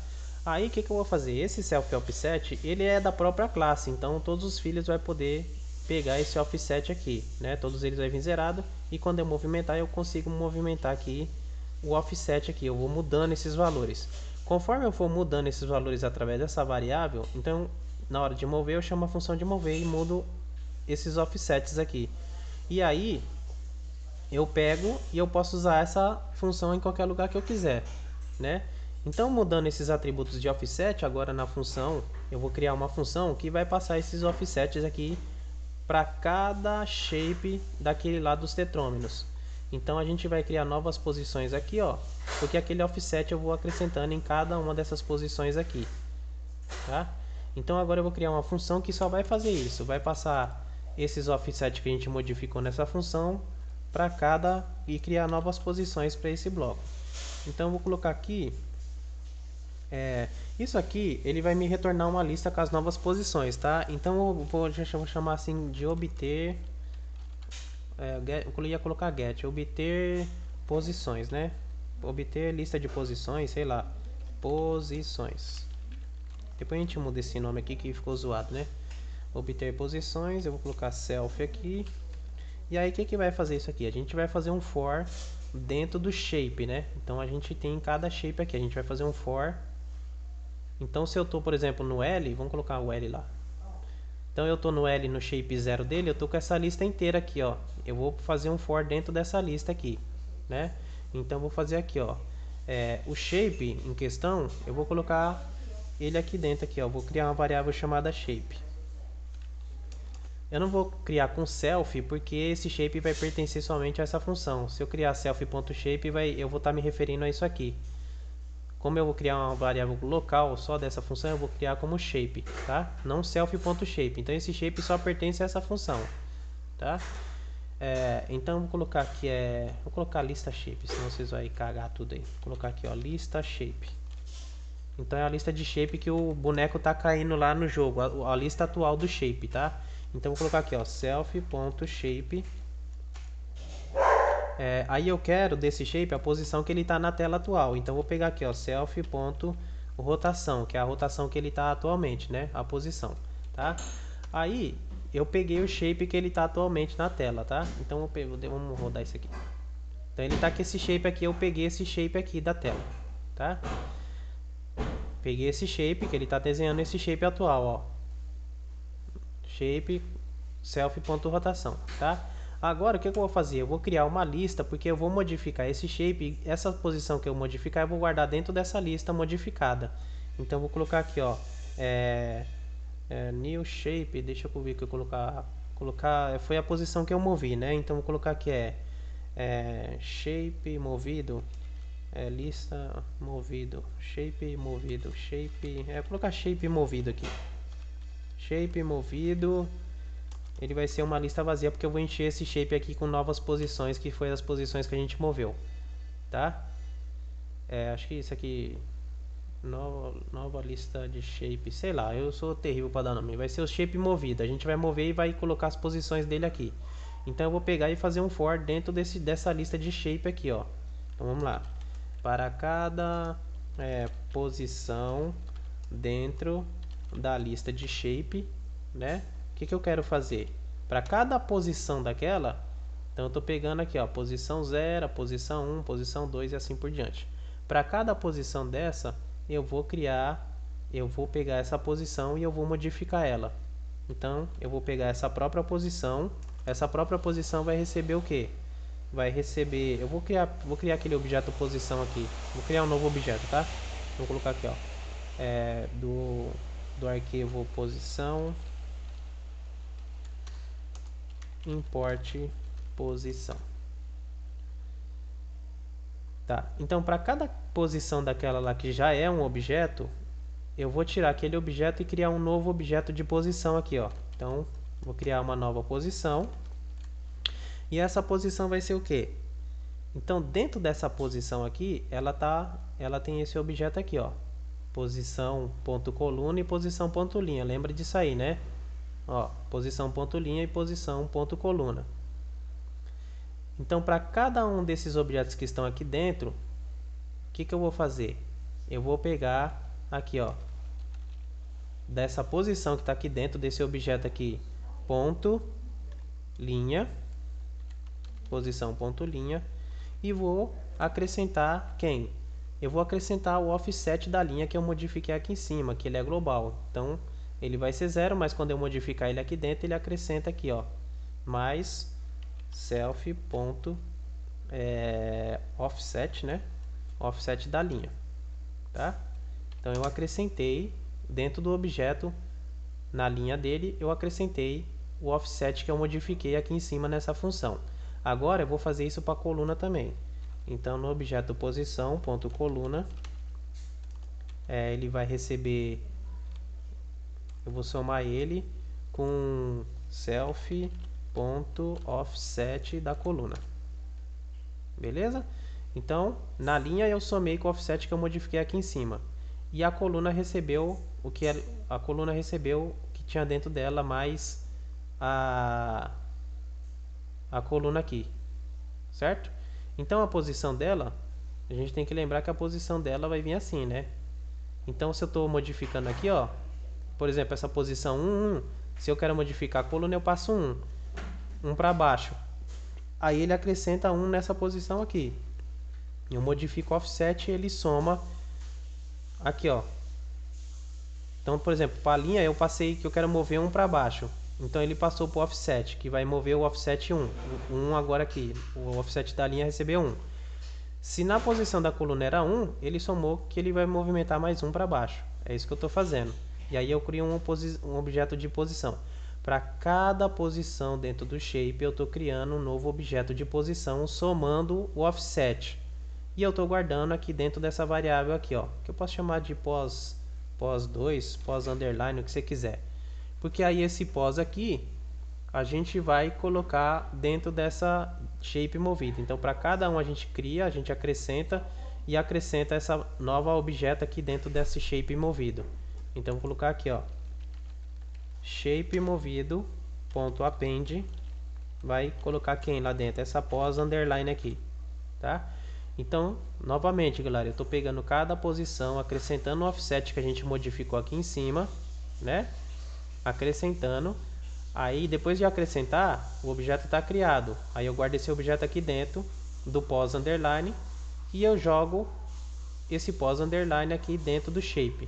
Aí o que eu vou fazer? Esse self-offset, ele é da própria classe, então todos os filhos vai poder pegar esse offset aqui, né? Todos eles vai vir zerado e quando eu movimentar, eu consigo movimentar aqui o offset aqui. Eu vou mudando esses valores. Conforme eu for mudando esses valores através dessa variável, então na hora de mover eu chamo a função de mover e mudo esses offsets aqui. E aí eu pego e eu posso usar essa função em qualquer lugar que eu quiser, né? Então mudando esses atributos de offset, agora na função, eu vou criar uma função que vai passar esses offsets aqui para cada shape daquele lá dos tetrômeros. Então a gente vai criar novas posições aqui, ó, porque aquele offset eu vou acrescentando em cada uma dessas posições aqui, tá? Então agora eu vou criar uma função que só vai fazer isso, vai passar esses offsets que a gente modificou nessa função para cada e criar novas posições para esse bloco. Então eu vou colocar aqui, isso aqui ele vai me retornar uma lista com as novas posições, tá? Então eu vou chamar assim de obter, eu ia colocar get, obter posições, né? Obter lista de posições, sei lá, posições. Depois a gente muda esse nome aqui que ficou zoado, né? Obter posições, eu vou colocar self aqui. E aí o que vai fazer isso aqui? A gente vai fazer um for dentro do shape, né? Então a gente tem cada shape aqui, a gente vai fazer um for. Então se eu tô, por exemplo, no L, vamos colocar o L lá. Então eu tô no L, no shape 0 dele, eu tô com essa lista inteira aqui, ó. Eu vou fazer um for dentro dessa lista aqui, né? Então eu vou fazer aqui, ó. O shape em questão, eu vou colocar ele aqui dentro aqui, ó. Eu vou criar uma variável chamada shape. Eu não vou criar com self, porque esse shape vai pertencer somente a essa função. Se eu criar self.shape, eu vou estar me referindo a isso aqui. Como eu vou criar uma variável local só dessa função, eu vou criar como shape, tá? Não self.shape. Então esse shape só pertence a essa função, tá? Então eu vou colocar aqui, vou colocar lista shape, senão vocês vão cagar tudo aí. Vou colocar aqui, ó, lista shape. Então é a lista de shape que o boneco tá caindo lá no jogo, a lista atual do shape, tá? Então vou colocar aqui, ó, self.shape. Aí eu quero desse shape a posição que ele está na tela atual. Então vou pegar aqui, ó, self.rotação, que é a rotação que ele está atualmente, né? A posição, tá? Aí eu peguei o shape que ele está atualmente na tela, tá? Então vamos rodar isso aqui. Então ele está com esse shape aqui, eu peguei esse shape aqui da tela, tá? Peguei esse shape que ele está desenhando esse shape atual, ó. Shape self.rotação, tá? Agora o que eu vou fazer? Eu vou criar uma lista, porque eu vou modificar esse shape, essa posição que eu modificar, eu vou guardar dentro dessa lista modificada. Então eu vou colocar aqui, ó, New shape, deixa eu ver que eu colocar foi a posição que eu movi, né? Então vou colocar aqui shape movido, lista movido, shape, vou colocar shape movido aqui. Shape movido, ele vai ser uma lista vazia porque eu vou encher esse shape aqui com novas posições, que foi as posições que a gente moveu, tá? Acho que isso aqui, nova lista de shape, sei lá, eu sou terrível para dar nome. Vai ser o shape movido, a gente vai mover e vai colocar as posições dele aqui. Então eu vou pegar e fazer um for dentro dessa lista de shape aqui, ó. Então vamos lá. Para cada posição dentro da lista de shape, né? O que eu quero fazer? Para cada posição daquela, então eu estou pegando aqui, ó, posição 0, posição 1, posição 2 e assim por diante. Para cada posição dessa, eu vou pegar essa posição e eu vou modificar ela. Então, eu vou pegar essa própria posição vai receber o quê? Vai receber, vou criar aquele objeto posição aqui. Vou criar um novo objeto, tá? Vou colocar aqui, ó, do arquivo posição, import posição. Tá, então para cada posição daquela lá que já é um objeto, eu vou tirar aquele objeto e criar um novo objeto de posição aqui, ó. Então, vou criar uma nova posição. E essa posição vai ser o quê? Então, dentro dessa posição aqui, ela tem esse objeto aqui, ó. Posição ponto coluna e posição ponto linha. Lembra disso aí, né? Ó, posição ponto linha e posição ponto coluna. Então, para cada um desses objetos que estão aqui dentro, o que eu vou fazer? Eu vou pegar aqui, ó, dessa posição que está aqui dentro desse objeto aqui, ponto, linha, posição ponto linha, e vou acrescentar quem? Eu vou acrescentar o offset da linha que eu modifiquei aqui em cima, que ele é global. Então, ele vai ser 0, mas quando eu modificar ele aqui dentro, ele acrescenta aqui, ó, mais self ponto offset, né? Offset da linha, tá? Então eu acrescentei dentro do objeto, na linha dele, eu acrescentei o offset que eu modifiquei aqui em cima nessa função. Agora eu vou fazer isso para a coluna também. Então no objeto posição ponto coluna, ele vai receber, eu vou somar ele com self.offset da coluna. Beleza? Então, na linha eu somei com o offset que eu modifiquei aqui em cima. E a coluna recebeu o que tinha dentro dela mais a coluna aqui. Certo? Então a posição dela, a gente tem que lembrar que a posição dela vai vir assim, né? Então se eu estou modificando aqui, ó, por exemplo, essa posição 1, 1, se eu quero modificar a coluna, eu passo 1 para baixo. Aí ele acrescenta 1 nessa posição aqui. Eu modifico o offset e ele soma aqui, ó. Então, por exemplo, para a linha eu passei que eu quero mover 1 para baixo. Então ele passou para o offset, que vai mover o offset 1. 1 agora aqui. O offset da linha recebeu 1. Se na posição da coluna era 1, ele somou que ele vai movimentar mais 1 para baixo. É isso que eu estou fazendo. E aí eu crio um objeto de posição. Para cada posição dentro do shape, eu estou criando um novo objeto de posição, somando o offset. E eu estou guardando aqui dentro dessa variável aqui, ó, que eu posso chamar de pos 2, pos underline, o que você quiser. Porque aí esse pos aqui, a gente vai colocar dentro dessa shape movida. Então, para cada um a gente cria, a gente acrescenta e acrescenta essa nova objeto aqui dentro desse shape movido. Então, vou colocar aqui, ó, shape movido ponto append, vai colocar quem lá dentro? Essa pos underline aqui, tá? Então, novamente, galera, eu estou pegando cada posição, acrescentando o offset que a gente modificou aqui em cima, né? Acrescentando. Aí, depois de acrescentar, o objeto está criado. Aí eu guardo esse objeto aqui dentro do pos underline e eu jogo esse pos underline aqui dentro do shape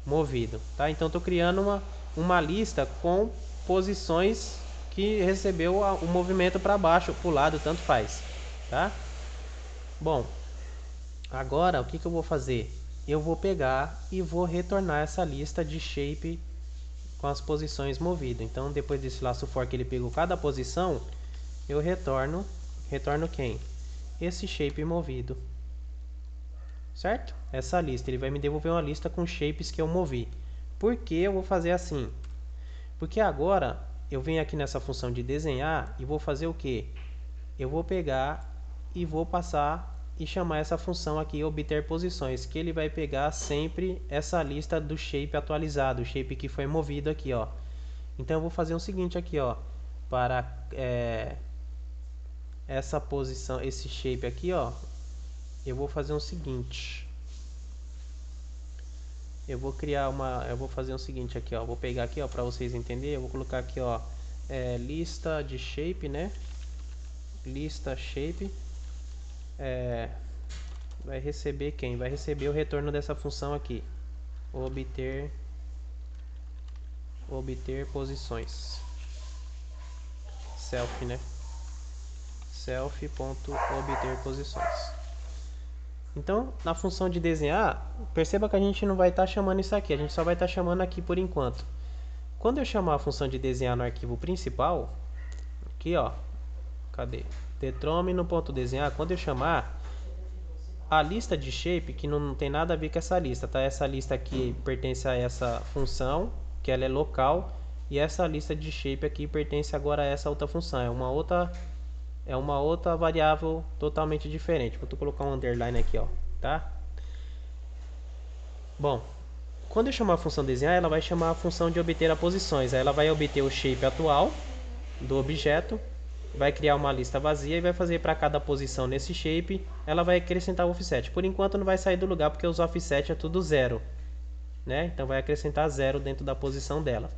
movido, tá? Então, estou criando uma lista com posições que recebeu o movimento para baixo, para o lado, tanto faz, tá? Bom, agora o que eu vou fazer? Eu vou pegar e vou retornar essa lista de shape com as posições movido. Então, depois desse laço for que ele pegou cada posição, eu retorno quem? Esse shape movido. Certo? Essa lista, ele vai me devolver uma lista com shapes que eu movi. Por que eu vou fazer assim? Porque agora eu venho aqui nessa função de desenhar e vou fazer o que? Eu vou pegar e vou passar e chamar essa função aqui, obter posições, que ele vai pegar sempre essa lista do shape atualizado, o shape que foi movido aqui, ó. Então eu vou fazer o seguinte aqui, ó, para essa posição, esse shape aqui, ó, eu vou fazer o seguinte. Eu vou fazer o seguinte aqui, ó, vou pegar aqui, ó, para vocês entenderem, eu vou colocar aqui, ó, lista de shape, né? Lista shape, vai receber quem? Vai receber o retorno dessa função aqui, obter posições, self, né? self.obter posições. Então, na função de desenhar, perceba que a gente não vai estar chamando isso aqui, a gente só vai estar chamando aqui por enquanto. Quando eu chamar a função de desenhar no arquivo principal, aqui, ó, cadê? Tetrômino.desenhar, quando eu chamar a lista de shape, que não tem nada a ver com essa lista, tá? Essa lista aqui pertence a essa função, que ela é local, e essa lista de shape aqui pertence agora a essa outra função, é uma outra variável totalmente diferente. Vou colocar um underline aqui, ó, tá? Bom, quando eu chamar a função desenhar, ela vai chamar a função de obter as posições. Aí ela vai obter o shape atual do objeto, vai criar uma lista vazia e vai fazer para cada posição nesse shape, ela vai acrescentar o offset. Por enquanto não vai sair do lugar porque os offset é tudo zero, né? Então vai acrescentar zero dentro da posição dela.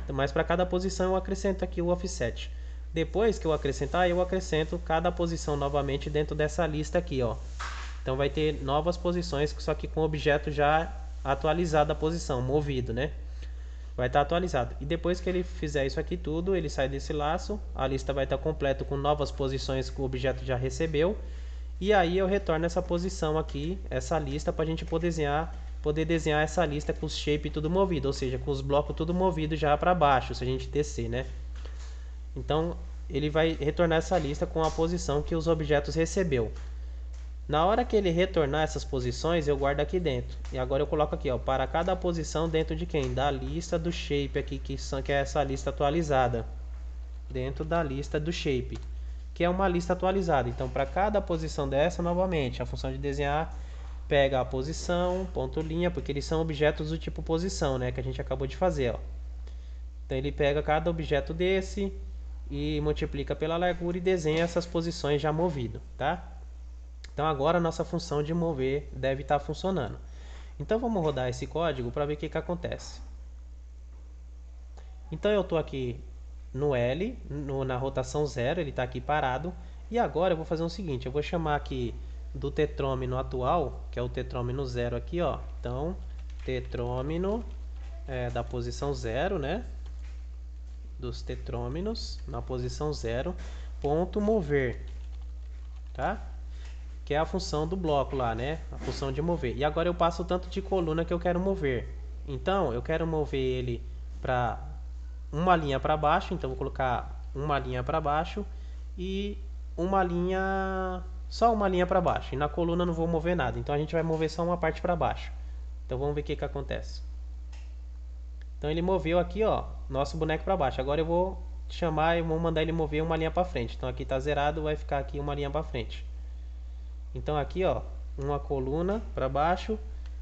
Então, mas para cada posição eu acrescento aqui o offset. Depois que eu acrescentar, eu acrescento cada posição novamente dentro dessa lista aqui, ó. Então vai ter novas posições, só que com o objeto já atualizado a posição, movido, né? Vai estar atualizado. E depois que ele fizer isso aqui tudo, ele sai desse laço, a lista vai estar completa com novas posições que o objeto já recebeu. E aí eu retorno essa posição aqui, essa lista, para a gente poder desenhar essa lista com os shape tudo movido, ou seja, com os blocos tudo movido já para baixo, se a gente descer, né? Então, ele vai retornar essa lista com a posição que os objetos recebeu. Na hora que ele retornar essas posições, eu guardo aqui dentro. E agora eu coloco aqui, ó, para cada posição dentro de quem? Da lista do shape aqui, que é essa lista atualizada. Dentro da lista do shape, que é uma lista atualizada. Então, para cada posição dessa, novamente, a função de desenhar pega a posição, ponto linha, porque eles são objetos do tipo posição, né, que a gente acabou de fazer, ó. Então, ele pega cada objeto desse e multiplica pela largura e desenha essas posições já movido, tá? Então agora a nossa função de mover deve estar funcionando. Então vamos rodar esse código para ver o que acontece. Então eu estou aqui no L, na rotação 0, ele está aqui parado. E agora eu vou fazer o seguinte, eu vou chamar aqui do tetrômino atual, que é o tetrômino 0 aqui, ó. Então, tetrômino da posição 0, né? Dos tetrôminos na posição 0, ponto mover, tá? Que é a função do bloco lá, né? A função de mover. E agora eu passo o tanto de coluna que eu quero mover. Então, eu quero mover ele para uma linha para baixo, então vou colocar uma linha para baixo e uma linha, só uma linha para baixo. E na coluna não vou mover nada, então a gente vai mover só uma parte para baixo. Então vamos ver o que acontece. Então ele moveu aqui, ó, nosso boneco para baixo. Agora eu vou chamar e vou mandar ele mover uma linha para frente. Então aqui está zerado, vai ficar aqui uma linha para frente. Então aqui, ó, uma coluna para baixo,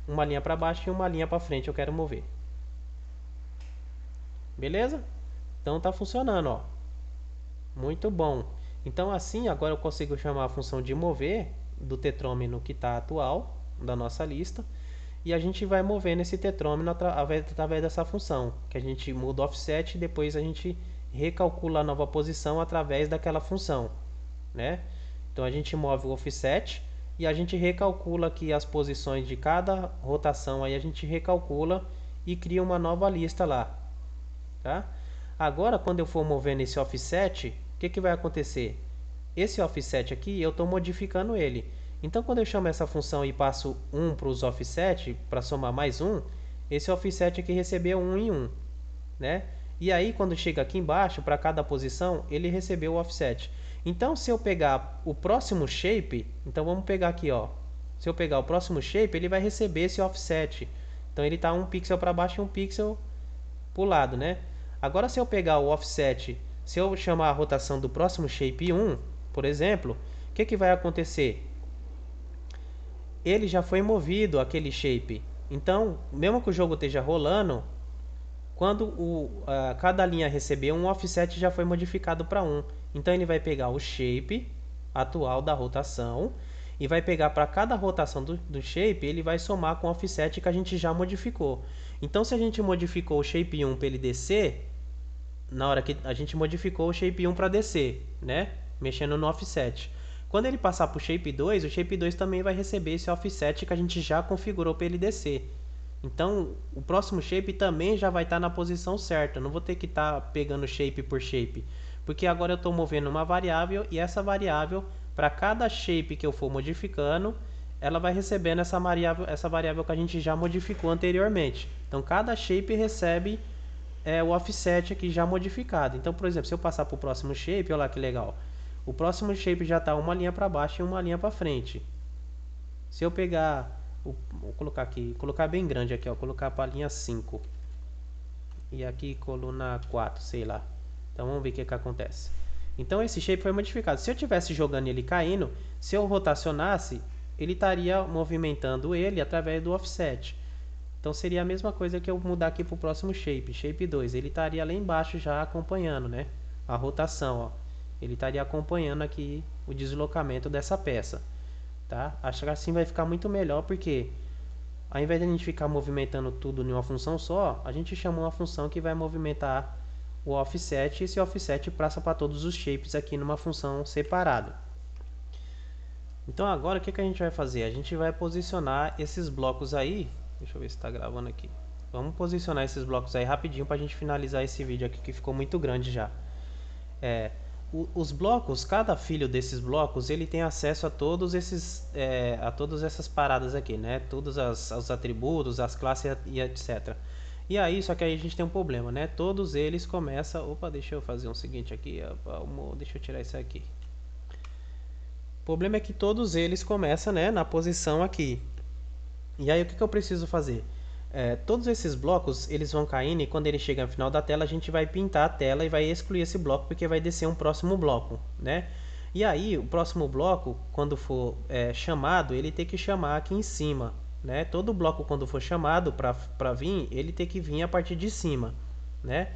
uma linha para baixo e uma linha para frente eu quero mover. Beleza? Então tá funcionando, ó. Muito bom. Então assim, agora eu consigo chamar a função de mover do tetrômino que está atual da nossa lista. E a gente vai movendo esse tetrômino através dessa função, que a gente muda o offset e depois a gente recalcula a nova posição através daquela função, né? Então a gente move o offset e a gente recalcula aqui as posições de cada rotação, aí a gente recalcula e cria uma nova lista lá, tá? Agora quando eu for movendo esse offset, o que vai acontecer? Esse offset aqui eu estou modificando ele. Então, quando eu chamo essa função e passo 1 para os offset, para somar mais 1, esse offset aqui recebeu 1 em 1. né? E aí quando chega aqui embaixo, para cada posição, ele recebeu o offset. Então se eu pegar o próximo shape, então vamos pegar aqui, ó. Se eu pegar o próximo shape, ele vai receber esse offset. Então ele está um pixel para baixo e um pixel para o lado, né? Agora se eu pegar o offset, se eu chamar a rotação do próximo shape 1, por exemplo, o que, que vai acontecer? Ele já foi movido aquele shape. Então, mesmo que o jogo esteja rolando, quando cada linha receber um offset já foi modificado para 1. Então ele vai pegar o shape atual da rotação e vai pegar para cada rotação do shape, ele vai somar com o offset que a gente já modificou. Então se a gente modificou o shape 1 para ele descer, na hora que a gente modificou o shape 1 para descer, né? Mexendo no offset. Quando ele passar para o shape 2, o shape 2 também vai receber esse offset que a gente já configurou para ele descer. Então, o próximo shape também já vai estar na posição certa. Eu não vou ter que estar pegando shape por shape. Porque agora eu estou movendo uma variável e essa variável, para cada shape que eu for modificando, ela vai recebendo essa variável que a gente já modificou anteriormente. Então, cada shape recebe o offset aqui já modificado. Então, por exemplo, se eu passar para o próximo shape, olha lá que legal. O próximo shape já está uma linha para baixo e uma linha para frente. Se eu pegar, vou colocar aqui, colocar bem grande aqui, ó, colocar para a linha 5. E aqui coluna 4, sei lá. Então vamos ver o que acontece. Então esse shape foi modificado. Se eu estivesse jogando ele caindo, se eu rotacionasse, ele estaria movimentando ele através do offset. Então seria a mesma coisa que eu mudar aqui para o próximo shape, shape 2. Ele estaria lá embaixo já acompanhando, né? A rotação, ó. Ele estaria acompanhando aqui o deslocamento dessa peça, tá? Acho que assim vai ficar muito melhor, porque ao invés de a gente ficar movimentando tudo em uma função só, a gente chama uma função que vai movimentar o offset, e esse offset passa para todos os shapes aqui numa função separada. Então agora o que a gente vai fazer? A gente vai posicionar esses blocos aí. Deixa eu ver se está gravando aqui. Vamos posicionar esses blocos aí rapidinho para a gente finalizar esse vídeo aqui, que ficou muito grande já. Os blocos, cada filho desses blocos, ele tem acesso a todos a todas essas paradas aqui, né? Todos os atributos, as classes e etc. E aí, só que aí a gente tem um problema, né? Todos eles começam... Opa, deixa eu fazer um seguinte aqui. Deixa eu tirar isso aqui. O problema é que todos eles começam, né, na posição aqui. E aí o que eu preciso fazer? Todos esses blocos, eles vão caindo, e quando ele chega no final da tela, a gente vai pintar a tela e vai excluir esse bloco, porque vai descer um próximo bloco, né? E aí, o próximo bloco, quando for chamado, ele tem que chamar aqui em cima, né? Todo bloco, quando for chamado para vir, ele tem que vir a partir de cima, né?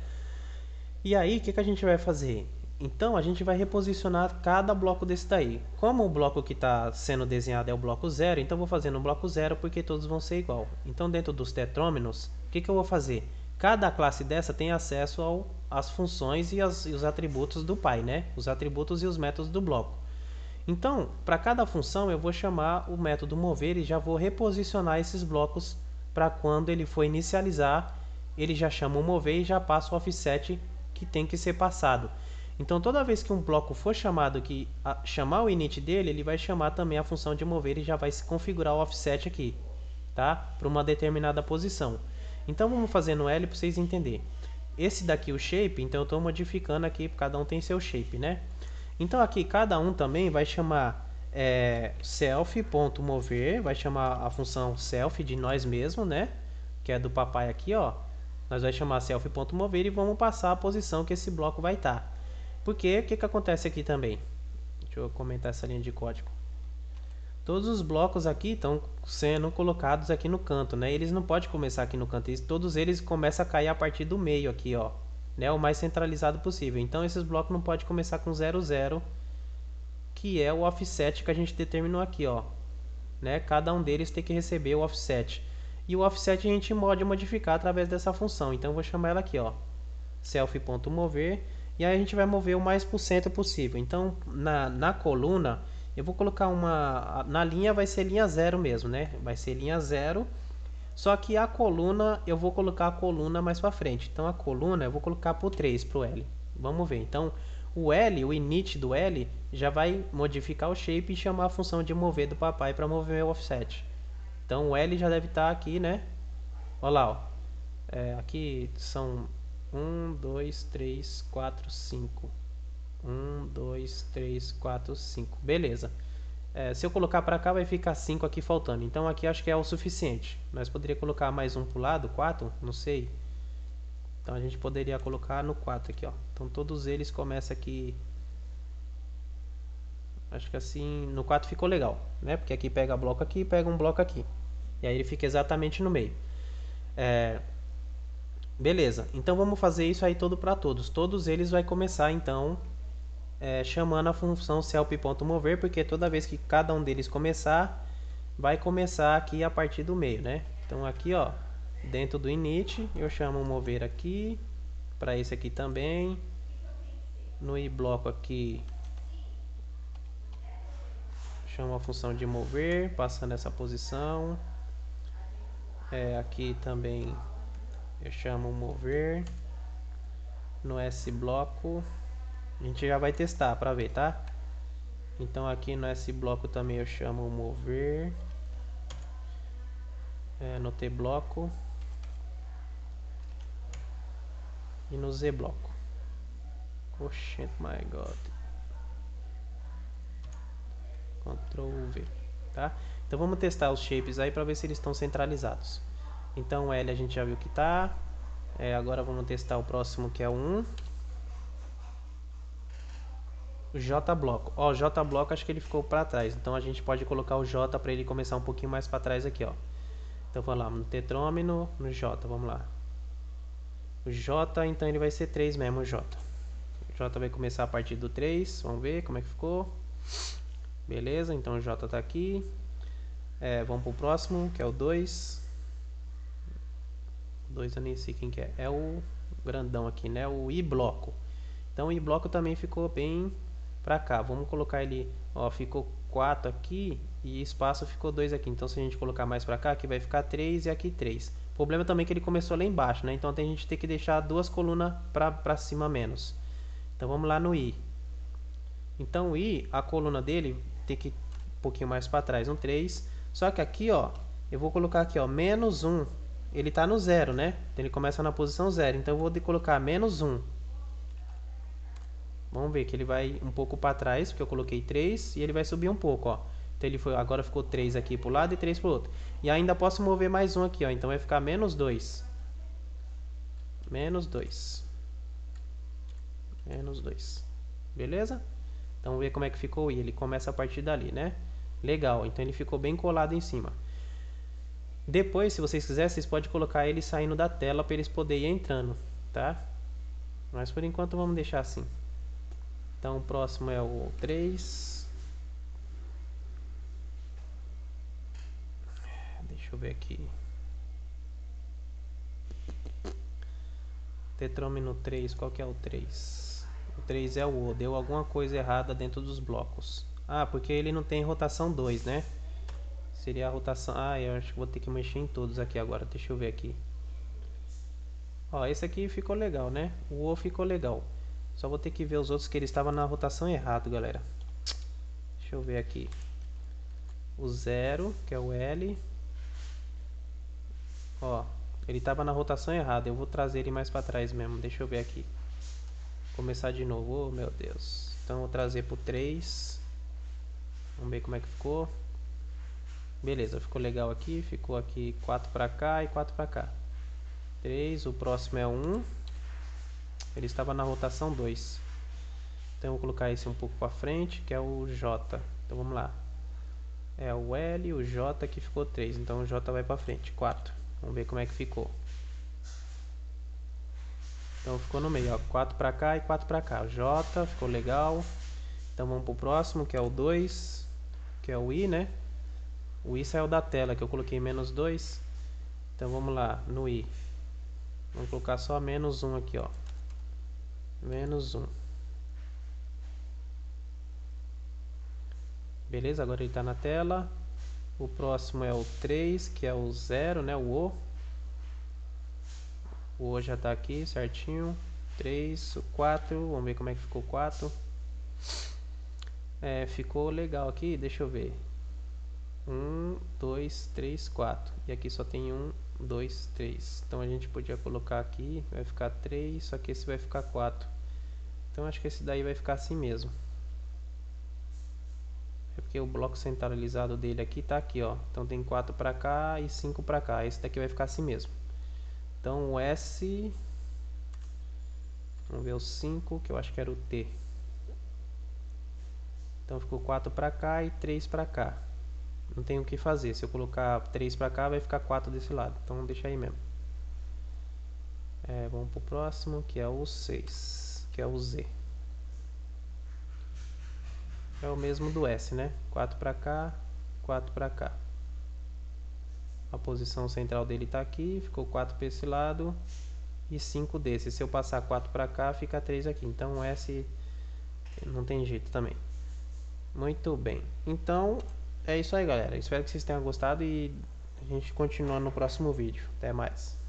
E aí, o que a gente vai fazer? Então, a gente vai reposicionar cada bloco desse daí. Como o bloco que está sendo desenhado é o bloco 0, então eu vou fazer no bloco 0, porque todos vão ser igual. Então, dentro dos tetrômenos, o que eu vou fazer? Cada classe dessa tem acesso às funções e os atributos do pai, né? Os atributos e os métodos do bloco. Então, para cada função, eu vou chamar o método mover e já vou reposicionar esses blocos para quando ele for inicializar, ele já chama o mover e já passa o offset que tem que ser passado. Então, toda vez que um bloco for chamado, chamar o init dele, ele vai chamar também a função de mover e já vai se configurar o offset aqui, tá? Para uma determinada posição. Então, vamos fazer no L para vocês entenderem. Esse daqui, o shape, então eu estou modificando aqui, cada um tem seu shape, né? Então, aqui, cada um também vai chamar self.mover, vai chamar a função self de nós mesmos, né? Que é do papai aqui, ó. Nós vamos chamar self.mover e vamos passar a posição que esse bloco vai estar. Porque o que acontece aqui também? Deixa eu comentar essa linha de código. Todos os blocos aqui estão sendo colocados aqui no canto, né? Eles não podem começar aqui no canto, todos eles começam a cair a partir do meio aqui, ó, né? O mais centralizado possível. Então esses blocos não podem começar com 0, 0, que é o offset que a gente determinou aqui, ó, né? Cada um deles tem que receber o offset. E o offset a gente pode modificar através dessa função. Então eu vou chamar ela aqui, ó, self.mover. E aí a gente vai mover o mais por cento possível. Então, na coluna, eu vou colocar na linha vai ser linha 0 mesmo, né? Vai ser linha 0. Só que a coluna, eu vou colocar a coluna mais para frente. Então, a coluna eu vou colocar por 3 para o L. Vamos ver. Então, o L, o init do L, já vai modificar o shape e chamar a função de mover do papai para mover o offset. Então, o L já deve estar aqui, né? Olha lá, ó. Aqui são Um, dois, três, quatro, cinco. Um, dois, três, quatro, cinco. Beleza. Se eu colocar para cá vai ficar 5 aqui faltando. Então aqui acho que é o suficiente. Nós poderíamos colocar mais um pro lado, 4, não sei. Então a gente poderia colocar no 4 aqui, ó. Então todos eles começam aqui. Acho que assim, no 4 ficou legal, né? Porque aqui pega bloco aqui e pega um bloco aqui. E aí ele fica exatamente no meio. Beleza, então vamos fazer isso aí todo para todos. Todos eles vai começar então chamando a função selp.mover, porque toda vez que cada um deles começar, vai começar aqui a partir do meio, né? Então aqui, ó, dentro do init, eu chamo mover aqui, para esse aqui também. No ibloco aqui, chamo a função de mover, passando essa posição. Aqui também eu chamo mover. No sbloco, a gente já vai testar para ver, tá? Então aqui no sbloco também eu chamo mover. No tbloco e no zbloco. Oxente, my god. Ctrl V, tá? Então vamos testar os shapes aí para ver se eles estão centralizados. Então o L a gente já viu que tá. Agora vamos testar o próximo, que é o 1. O J bloco. Ó, o J bloco acho que ele ficou para trás. Então a gente pode colocar o J para ele começar um pouquinho mais para trás aqui, ó. Então vamos lá, no tetrômino, no J, vamos lá. O J, então ele vai ser 3 mesmo, o J. O J vai começar a partir do 3, vamos ver como é que ficou. Beleza, então o J tá aqui. Vamos pro próximo, que é o 2. 2 eu nem sei quem que é. É o grandão aqui, né? O I bloco. Então o I bloco também ficou bem pra cá. Vamos colocar ele, ó, ficou 4 aqui e espaço ficou 2 aqui. Então se a gente colocar mais pra cá, aqui vai ficar 3 e aqui 3. O problema também é que ele começou lá embaixo, né? Então a gente tem que deixar duas colunas pra cima menos. Então vamos lá no I. Então o I, a coluna dele tem que ir um pouquinho mais para trás, um 3. Só que aqui, ó, eu vou colocar aqui, ó, menos 1. Ele está no 0, né? Então ele começa na posição 0. Então eu vou colocar menos 1. Vamos ver que ele vai um pouco para trás, porque eu coloquei 3. E ele vai subir um pouco, ó. Então ele foi, agora ficou 3 aqui para o lado e 3 para o outro. E ainda posso mover mais um aqui, ó. Então vai ficar menos 2. Menos 2. Menos 2. Beleza? Então vamos ver como é que ficou o I. Ele começa a partir dali, né? Legal, então ele ficou bem colado em cima. Depois, se vocês quiserem, vocês podem colocar ele saindo da tela para eles poderem ir entrando, tá? Mas por enquanto vamos deixar assim. Então o próximo é o 3. Deixa eu ver aqui. Tetrômino 3, qual que é o 3? O 3 é o O, deu alguma coisa errada dentro dos blocos. Ah, porque ele não tem rotação 2, né? Seria a rotação... Ah, eu acho que vou ter que mexer em todos aqui agora, deixa eu ver aqui. Ó, esse aqui ficou legal, né? O O ficou legal. Só vou ter que ver os outros que ele estava na rotação errado, galera. Deixa eu ver aqui. O 0, que é o L. Ó, ele estava na rotação errada. Eu vou trazer ele mais para trás mesmo. Deixa eu ver aqui. Começar de novo. Oh, meu Deus. Então eu vou trazer pro 3. Vamos ver como é que ficou. Beleza, ficou legal aqui. Ficou aqui 4 para cá e 4 para cá. 3, o próximo é 1. Ele estava na rotação 2. Então eu vou colocar esse um pouco para frente, que é o J. Então vamos lá. É o L, o J que ficou 3. Então o J vai para frente, 4. Vamos ver como é que ficou. Então ficou no meio, ó, 4 para cá e 4 para cá. O J ficou legal. Então vamos pro próximo, que é o 2, que é o I, né? O I saiu da tela, que eu coloquei menos 2. Então vamos lá, no I. Vamos colocar só menos 1 aqui, ó. Menos 1. Beleza, agora ele está na tela. O próximo é o 3, que é o 0, né? O O. O O já está aqui certinho. 3, o 4. Vamos ver como é que ficou o 4. Ficou legal aqui. Deixa eu ver. 1, 2, 3, 4. E aqui só tem 1, 2, 3. Então a gente podia colocar aqui, vai ficar 3, só que esse vai ficar 4. Então acho que esse daí vai ficar assim mesmo. É porque o bloco centralizado dele aqui tá aqui, ó. Então tem 4 para cá e 5 para cá. Esse daqui vai ficar assim mesmo. Então o S, vamos ver o 5, que eu acho que era o T. Então ficou 4 para cá e 3 para cá. Não tem o que fazer. Se eu colocar 3 para cá, vai ficar 4 desse lado. Então deixa aí mesmo. Vamos pro próximo, que é o 6, que é o Z. É o mesmo do S, né? 4 para cá, 4 para cá. A posição central dele está aqui, ficou 4 para esse lado e 5 desse. Se eu passar 4 para cá, fica 3 aqui. Então o S não tem jeito também. Muito bem. Então é isso aí, galera. Espero que vocês tenham gostado e a gente continua no próximo vídeo. Até mais.